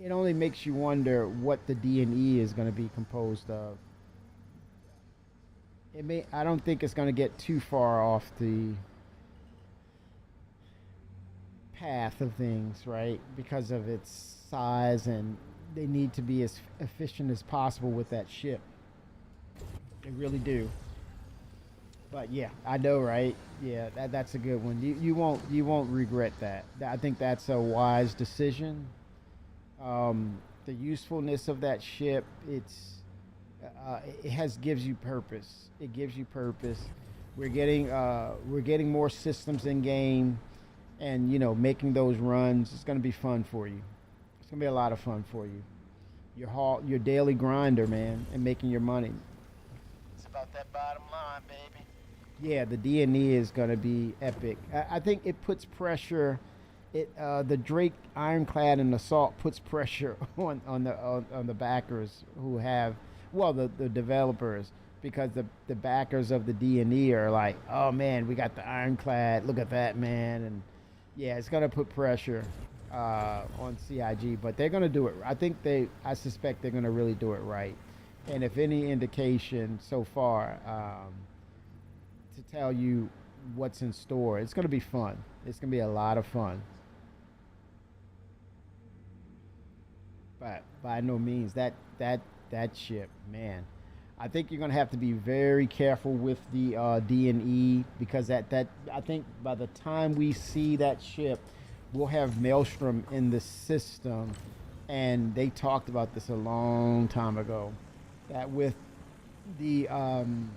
it only makes you wonder what the D and E is going to be composed of. It may. I don't think it's going to get too far off the path of things, right? Because of its size, and they need to be as efficient as possible with that ship. They really do. But yeah, I know, right? Yeah, that's a good one. You won't regret that. I think that's a wise decision. The usefulness of that ship, it has gives you purpose. It gives you purpose. We're getting more systems in game, and making those runs. It's gonna be fun for you. It's gonna be a lot of fun for you. Your daily grinder, man, and making your money. It's about that bottom line, baby. Yeah, the D&E is gonna be epic. I think it puts pressure. The Drake Ironclad and Assault puts pressure on the backers who have, well, the developers, because the backers of the D&E are like, oh man, we got the Ironclad. Look at that, man. And yeah, it's gonna put pressure on CIG, but they're gonna do it. I suspect they're gonna really do it right. And if any indication so far, to tell you what's in store, it's gonna be fun. It's gonna be a lot of fun. But by no means that ship, man. I think you're going to have to be very careful with the D&E because that I think by the time we see that ship, we'll have Maelstrom in the system, and they talked about this a long time ago. That with the um,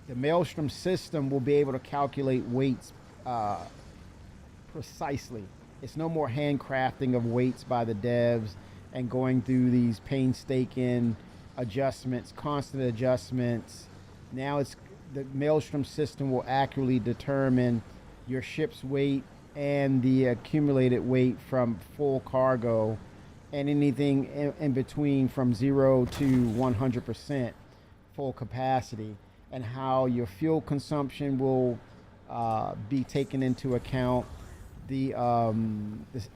the Maelstrom system, will be able to calculate weights uh, precisely. It's no more handcrafting of weights by the devs and going through these painstaking adjustments, constant adjustments. Now it's the Maelstrom system will accurately determine your ship's weight and the accumulated weight from full cargo and anything in between from 0 to 100% full capacity, and how your fuel consumption will be taken into account. The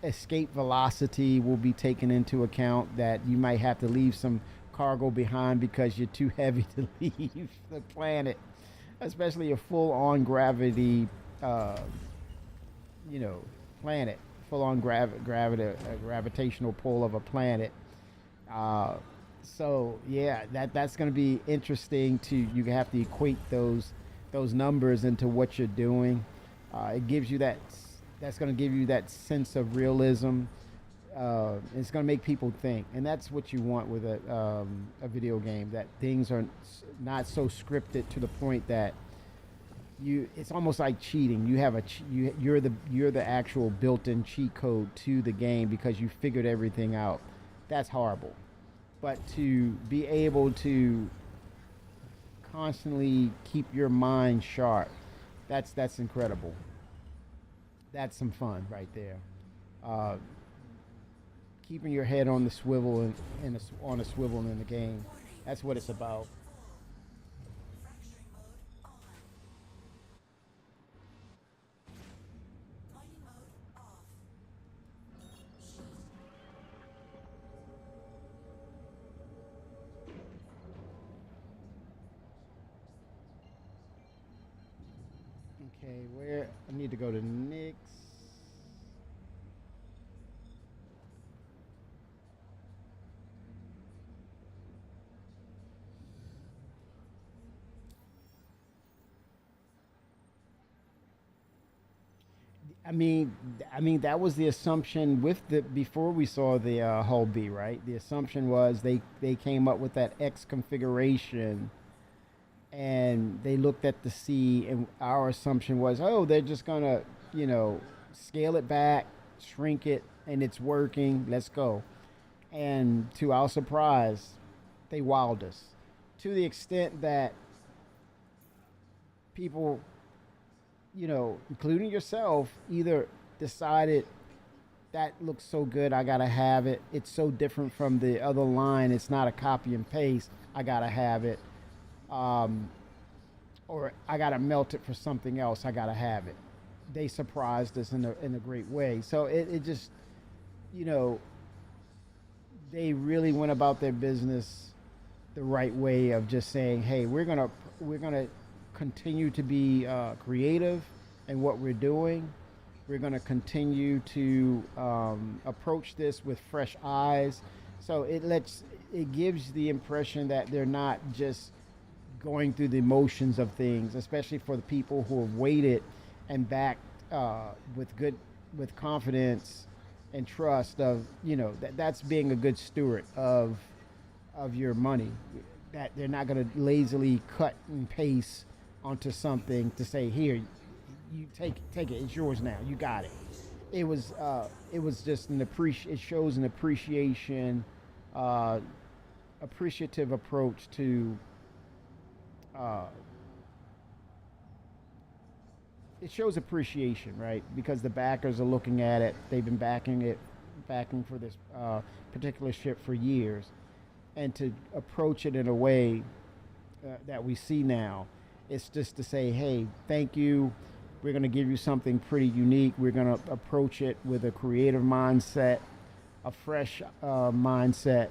escape velocity will be taken into account, that you might have to leave some cargo behind because you're too heavy to leave the planet, especially a full-on gravity, uh, you know, planet, full-on gravitational pull of a planet. Uh, so yeah, that's going to be interesting. To you have to equate those numbers into what you're doing. It gives you that's going to give you that sense of realism. It's going to make people think, and that's what you want with a video game. That things are not so scripted to the point that it's almost like cheating. You have you're the actual built-in cheat code to the game because you figured everything out. That's horrible. But to be able to constantly keep your mind sharp, that's incredible. That's some fun right there. Uh, Keeping your head on the swivel on a swivel in the game. That's what it's about. Fracturing mode on. Mining mode off. Okay, where I need to go to Nick's. I mean, that was the assumption with the before we saw the Hull B, right? The assumption was they came up with that X configuration, and they looked at the C, and our assumption was, oh, they're just gonna, you know, scale it back, shrink it, and it's working. Let's go. And to our surprise, they wowed us to the extent that people, including yourself, either decided that looks so good, I gotta have it. It's so different from the other line. It's not a copy and paste. I gotta have it. Um, or I gotta melt it for something else. I gotta have it. They surprised us in a great way. So it just, you know, they really went about their business the right way of just saying, hey, we're gonna continue to be creative in what we're doing. We're gonna continue to approach this with fresh eyes. So it gives the impression that they're not just going through the motions of things, especially for the people who have waited and backed with confidence and trust of that's being a good steward of your money. That they're not going to lazily cut and paste onto something to say, here, you take it, it's yours now, you got it. It was just it shows an appreciative approach to uh, it shows appreciation, right? Because the backers are looking at it. They've been backing for this particular ship for years, and to approach it in a way that we see now, it's just to say, hey, thank you. We're going to give you something pretty unique. We're going to approach it with a creative mindset, a fresh mindset,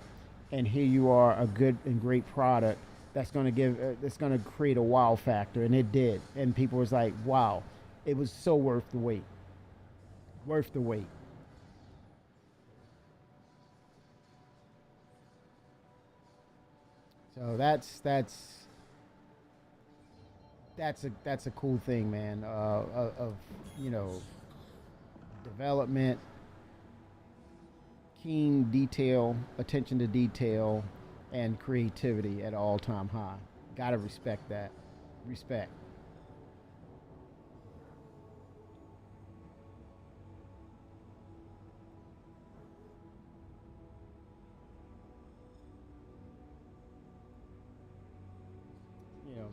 and here you are, a good and great product that's going to create a wow factor, and it did. And people was like, wow, it was so worth the wait. Worth the wait. So that's a cool thing, man. Of you know development, keen detail, attention to detail, and creativity at all time high. Gotta respect that. Respect.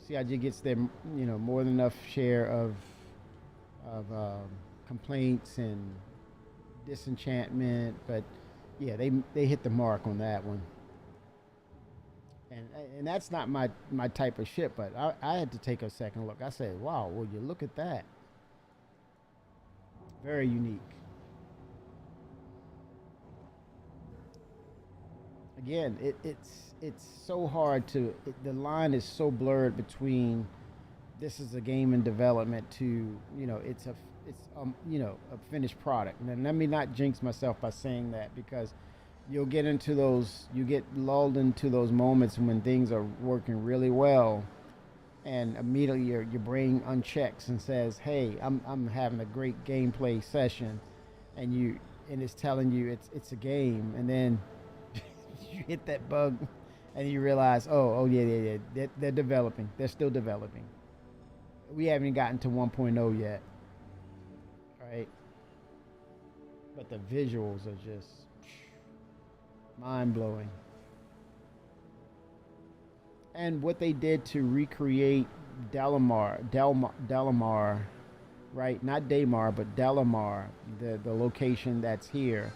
CIG gets their more than enough share of complaints and disenchantment, but yeah, they hit the mark on that one. And and that's not my type of shit, but I had to take a second look. I said, wow, well, you look at that. Very unique. Again, it's so hard to the line is so blurred between this is a game in development to it's a finished product. And let me not jinx myself by saying that, because you get lulled into those moments when things are working really well, and immediately your brain unchecks and says, hey, I'm having a great gameplay session, and it's telling you it's a game, and then you hit that bug, and you realize, oh yeah, they're developing, they're still developing. We haven't even gotten to 1.0 yet, right? But the visuals are just mind blowing. And what they did to recreate Delamar, right? Not Daymar, but Delamar, the location that's here,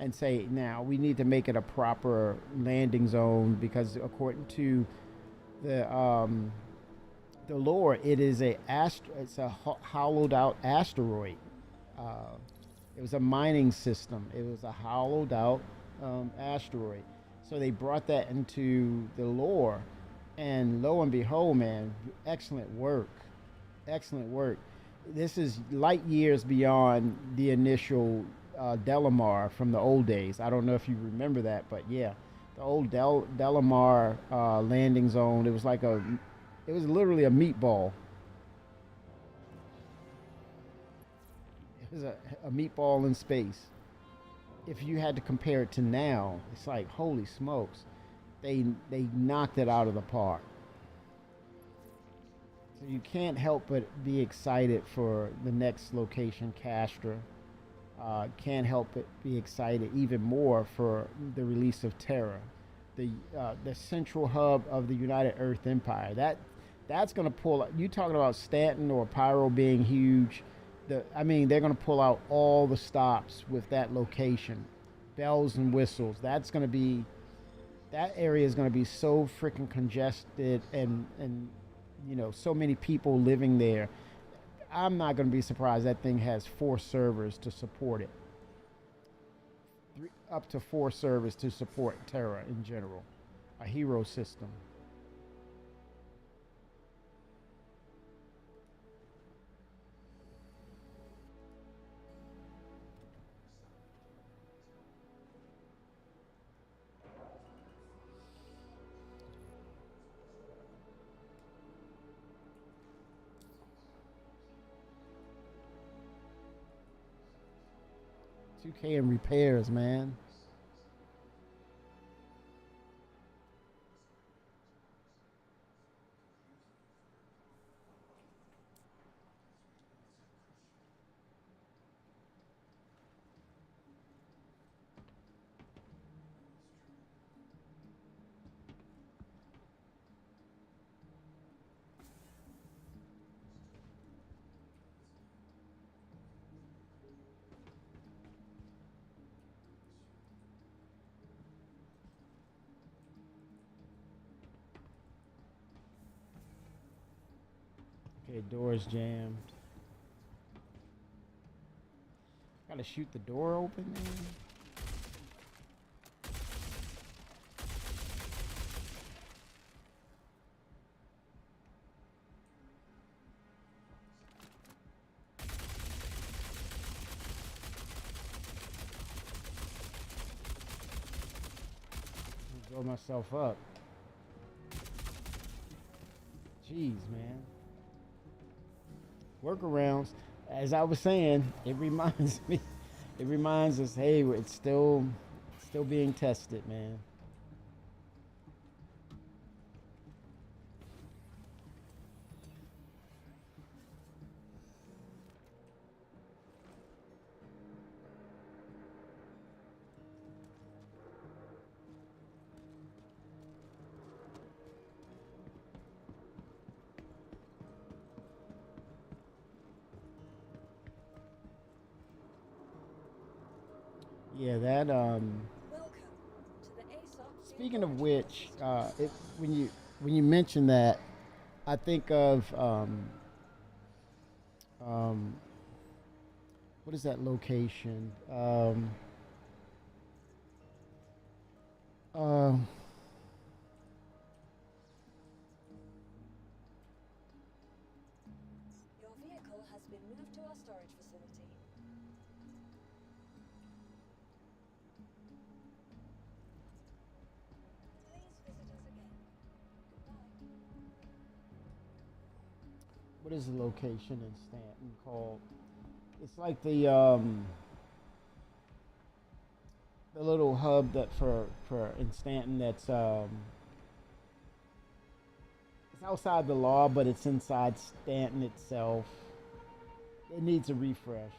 and say now we need to make it a proper landing zone, because according to the lore, it's a hollowed out asteroid. Uh, it was a mining system. It was a hollowed out asteroid. So they brought that into the lore, and lo and behold, man, excellent work, excellent work. This is light years beyond the initial Delamar from the old days. I don't know if you remember that, but yeah, the old Delamar landing zone. It was literally a meatball. It was a meatball in space. If you had to compare it to now, it's like holy smokes, they knocked it out of the park. So you can't help but be excited for the next location, Castra. Can't help but be excited even more for the release of Terra, the central hub of the United Earth Empire. That's going to pull. You talking about Stanton or Pyro being huge? They're going to pull out all the stops with that location, bells and whistles. That area is going to be so freaking congested, and so many people living there. I'm not going to be surprised that thing has 4 servers to support it. Up to 4 servers to support Terra in general, a hero system. $2K in repairs, man. Okay, door's jammed. Gotta shoot the door open, man. Blow myself up. Jeez, man. Workarounds. As I was saying, it reminds me. It reminds us, hey, it's still being tested, man. Yeah, that Welcome to the ASOP speaking Vehicle of Retrieval which, System. when you mention that, I think of um, what is that location? Uh, Your vehicle has been moved to our storage facility. Please visit us again. Goodbye. what is the location in Stanton called? It's like the little hub that for in Stanton that's it's outside the law, but it's inside Stanton itself. It needs a refresh.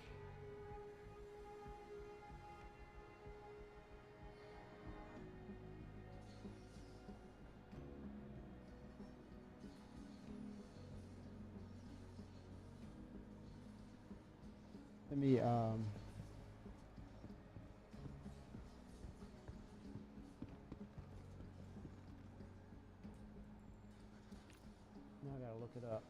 Let me now I gotta look it up.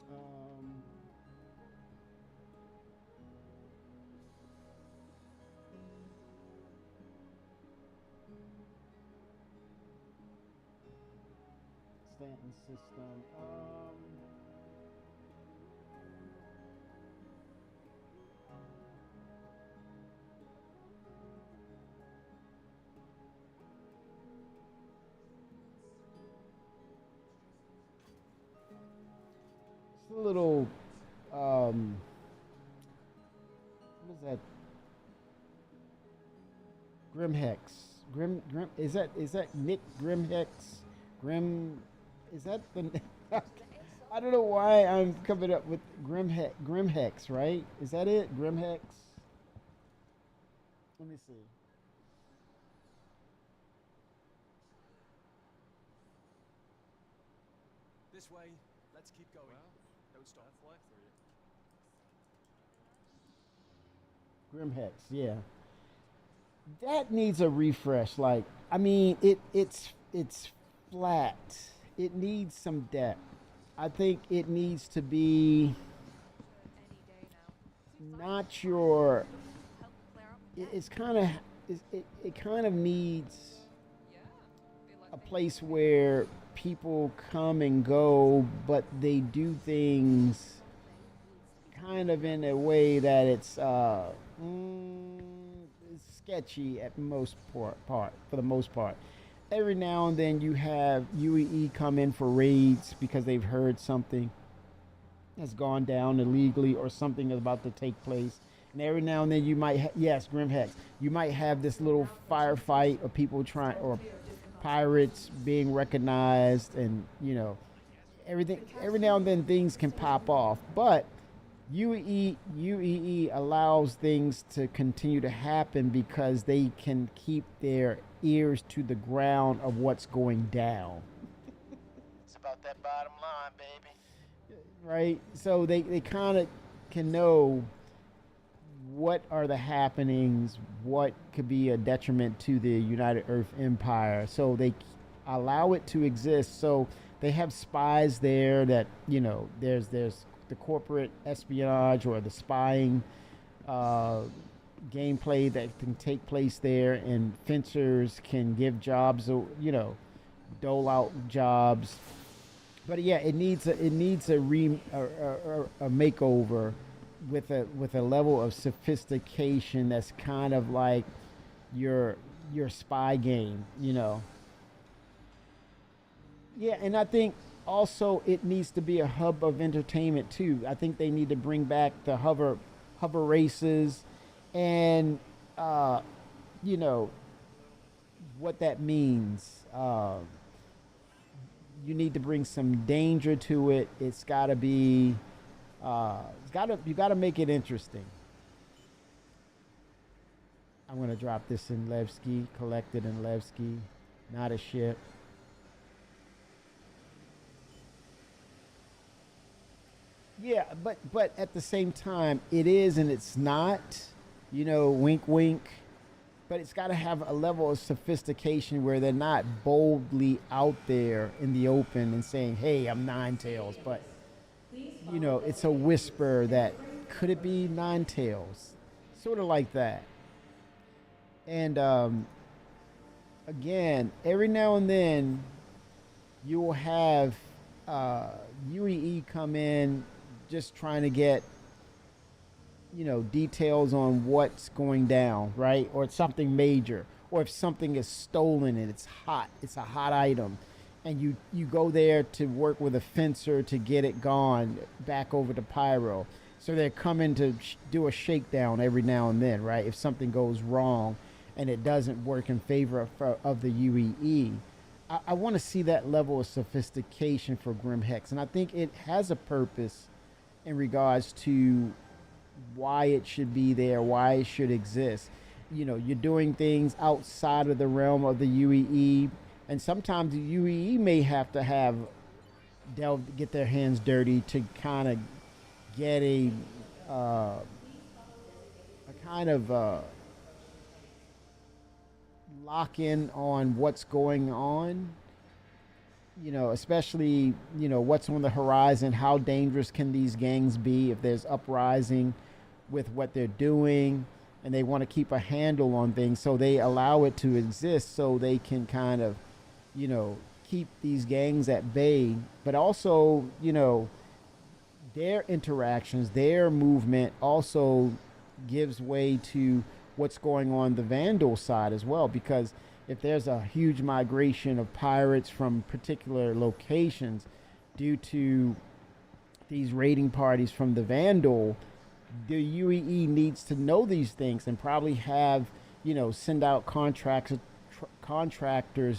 Um, Stanton system. It's a little what is that? Grimhex. Grim is that Nick Grimhex? Grim is that the The ASOP I don't know why I'm coming up with Grimhex, right? Is that it? Grimhex? Let me see. This way. Let's keep going. Don't stop. Grimhex, yeah. That needs a refresh. Like, I mean, it's flat. It needs some depth. I think it needs to be not your. It's kind of it kind of needs a place where people come and go, but they do things kind of in a way that it's sketchy at most part for the most part. Every now and then you have UEE come in for raids because they've heard something has gone down illegally or something is about to take place. And every now and then you might, yes, Grimhex, you might have this little firefight of people trying, or pirates being recognized, and everything. Every now and then things can pop off, but UEE allows things to continue to happen because they can keep their ears to the ground of what's going down. It's about that bottom line, baby. Right? So they kind of can know what are the happenings, what could be a detriment to the United Earth Empire. So they allow it to exist. So they have spies there that, there's the corporate espionage or the spying uh, gameplay that can take place there, and fencers can give jobs, dole out jobs. But yeah, it needs a makeover with a level of sophistication that's kind of like your spy game. Yeah, and I think also it needs to be a hub of entertainment too. I think they need to bring back the hover races, and uh, you know what that means. You need to bring some danger to it. It's got to be. You got to make it interesting. I'm gonna drop this in Levski, collected in Levski, not a ship. Yeah, but at the same time, it is and it's not. Wink, wink. But it's got to have a level of sophistication where they're not boldly out there in the open and saying, "Hey, I'm Nine Tails," but it's a whisper that could it be Nine Tails, sort of like that. And again, every now and then, you will have uh, UEE come in just trying to get details on what's going down, right? Or it's something major, or if something is stolen and it's a hot item, and you go there to work with a fencer to get it gone back over to Pyro. So they're coming to do a shakedown every now and then, right? If something goes wrong and it doesn't work in favor of the UEE. I want to see that level of sophistication for Grim Hex, and I think it has a purpose in regards to why it should be there, why it should exist. You're doing things outside of the realm of the UEE, and sometimes the UEE may have to get their hands dirty to kind of get a kind of lock in on what's going on. Especially what's on the horizon. How dangerous can these gangs be if there's uprising with what they're doing, and they want to keep a handle on things, so they allow it to exist so they can kind of keep these gangs at bay. But also their interactions, their movement also gives way to what's going on the Vandal side as well, because if there's a huge migration of pirates from particular locations due to these raiding parties from the Vandal, the UEE needs to know these things and probably have, send out contractors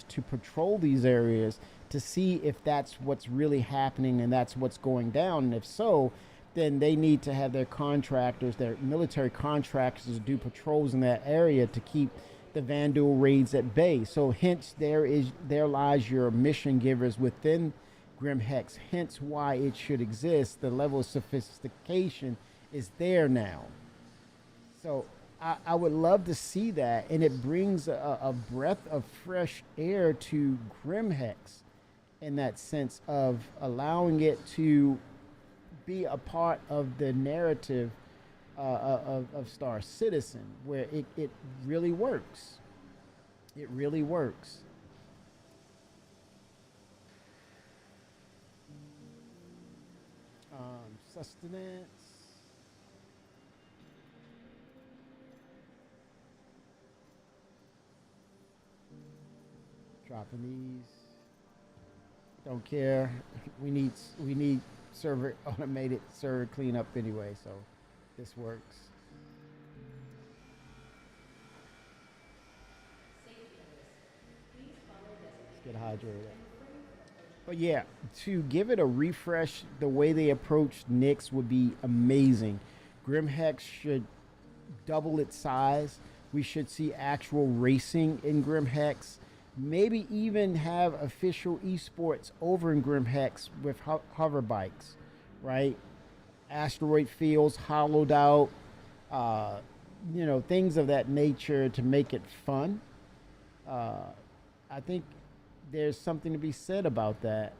to patrol these areas to see if that's what's really happening and that's what's going down. And if so, then they need to have their contractors, their military contractors, do patrols in that area to keep the Vandal raids at bay. So hence there lies your mission givers within Grim Hex. Hence why it should exist. The level of sophistication is there now. So I would love to see that, and it brings a breath of fresh air to Grim Hex in that sense of allowing it to be a part of the narrative of Star Citizen, where it really works. It really works. Sustenance. Dropping these. Don't care. We need server automated server cleanup anyway, so this works. Let's get hydrated. But yeah, to give it a refresh, the way they approached Nyx would be amazing. Grim Hex should double its size. We should see actual racing in Grim Hex. Maybe even have official esports over in Grim Hex with hover bikes, right? Asteroid fields hollowed out, uh, things of that nature to make it fun. Uh, I think there's something to be said about that,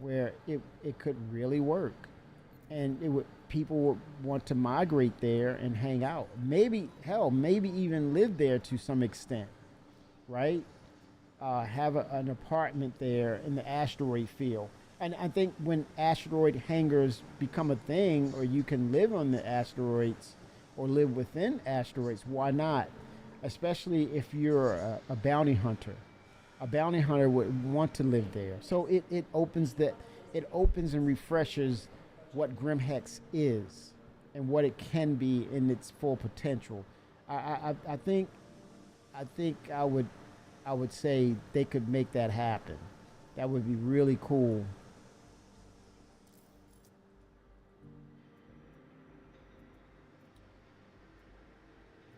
where it could really work, and it would people would want to migrate there and hang out. Maybe hell, maybe even live there to some extent, right? Have an apartment there in the asteroid field. And I think when asteroid hangars become a thing, or you can live on the asteroids or live within asteroids, why not? Especially if you're a bounty hunter. A bounty hunter would want to live there. So it opens and refreshes what Grimhex is and what it can be in its full potential. I think I would say they could make that happen. That would be really cool.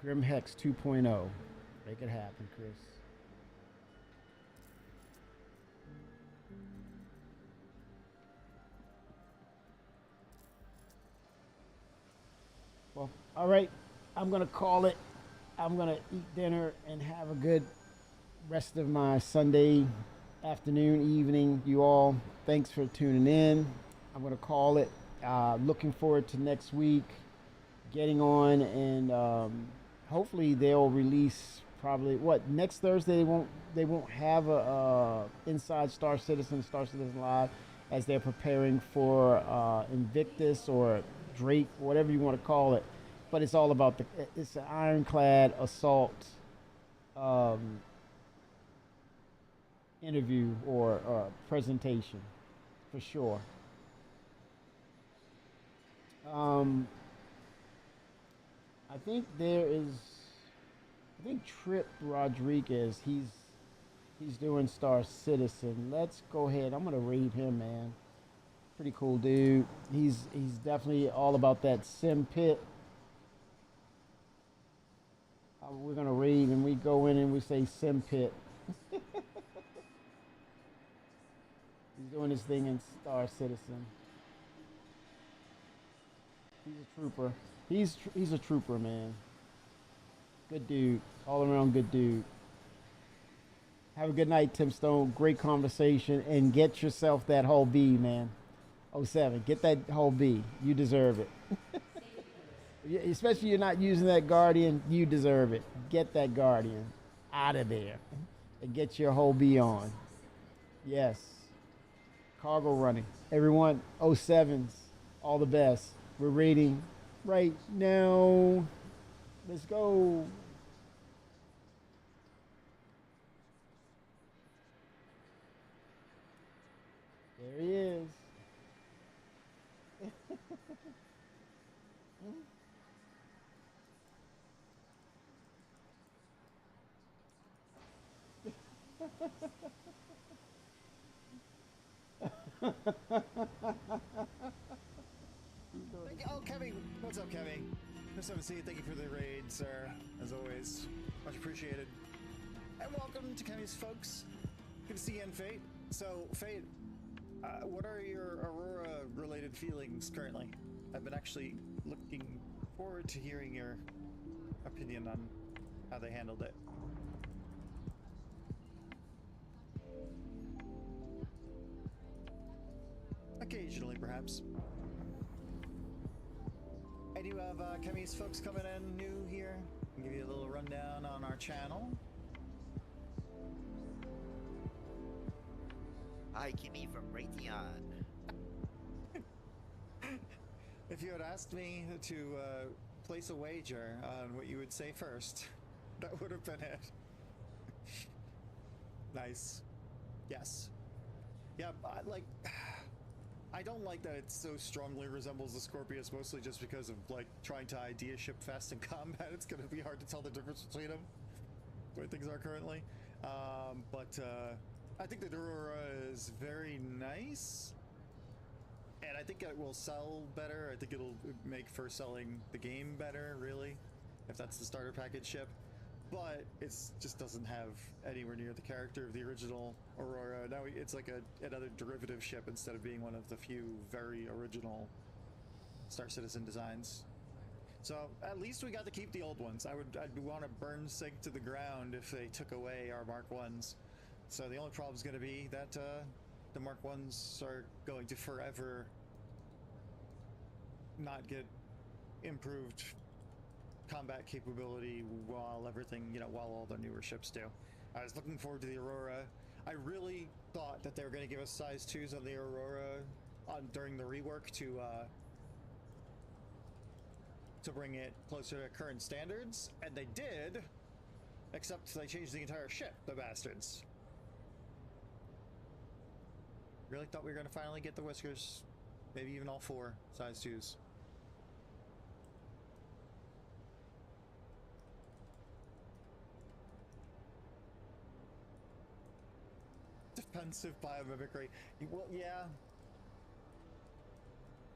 Grimhex 2.0. Make it happen, Chris. Well, all right. I'm going to call it. I'm going to eat dinner and have a good rest of my Sunday afternoon, evening. You all, thanks for tuning in. I'm going to call it. Looking forward to next week getting on, and hopefully they'll release probably what next Thursday. They won't have a inside Star Citizen Live, as they're preparing for Invictus or Drake, whatever you want to call it. But it's all about it's an ironclad assault um, interview or presentation for sure. Um, I think there is. I think Trip Rodriguez. He's doing Star Citizen. Let's go ahead. I'm gonna raid him, man. Pretty cool dude. He's definitely all about that sim pit. We're gonna raid and we go in and we say sim pit. He's doing his thing in Star Citizen. He's a trooper. He's a trooper, man. Good dude. All around good dude. Have a good night, Tim Stone. Great conversation. And get yourself that whole B, man. Oh 07. Get that whole B. You deserve it. Especially you're not using that Guardian. You deserve it. Get that Guardian out of there. And get your whole B on. Yes. Cargo running. Everyone, 07s. All the best. We're rating right now. Let's go. There he is. Oh, Kevin. What's up, Kevin? Just want to see you. Thank you for the raid, sir. As always, much appreciated. And welcome to Kevin's folks. Good to see you in Fate. So, Fate, what are your Aurora-related feelings currently? I've been actually looking forward to hearing your opinion on how they handled it. Occasionally, perhaps. I do have Kemi's folks coming in new here. I'll give you a little rundown on our channel. Hi, Kimmy from Raytheon. If you had asked me to place a wager on what you would say first, that would have been it. Nice. Yes. Yeah, I don't like that it so strongly resembles the Scorpius, mostly just because of, like, trying to idea ship fast in combat. It's going to be hard to tell the difference between them, the way things are currently. But I think the Aurora is very nice, and I think it will sell better. I think it'll make for selling the game better, really, if that's the starter package ship. But it just doesn't have anywhere near the character of the original Aurora. Now it's like another derivative ship instead of being one of the few very original Star Citizen designs. So at least we got to keep the old ones. I'd want to burn Sig to the ground if they took away our Mark 1s. So the only problem is going to be that the Mark 1s are going to forever not get improved combat capability while everything, while all the newer ships do. I was looking forward to the Aurora. I really thought that they were going to give us size 2s on the Aurora during the rework to bring it closer to current standards, and they did, except they changed the entire ship, the bastards. Really thought we were going to finally get the Whiskers, maybe even all 4 size 2s. Defensive biomimicry. Well, yeah,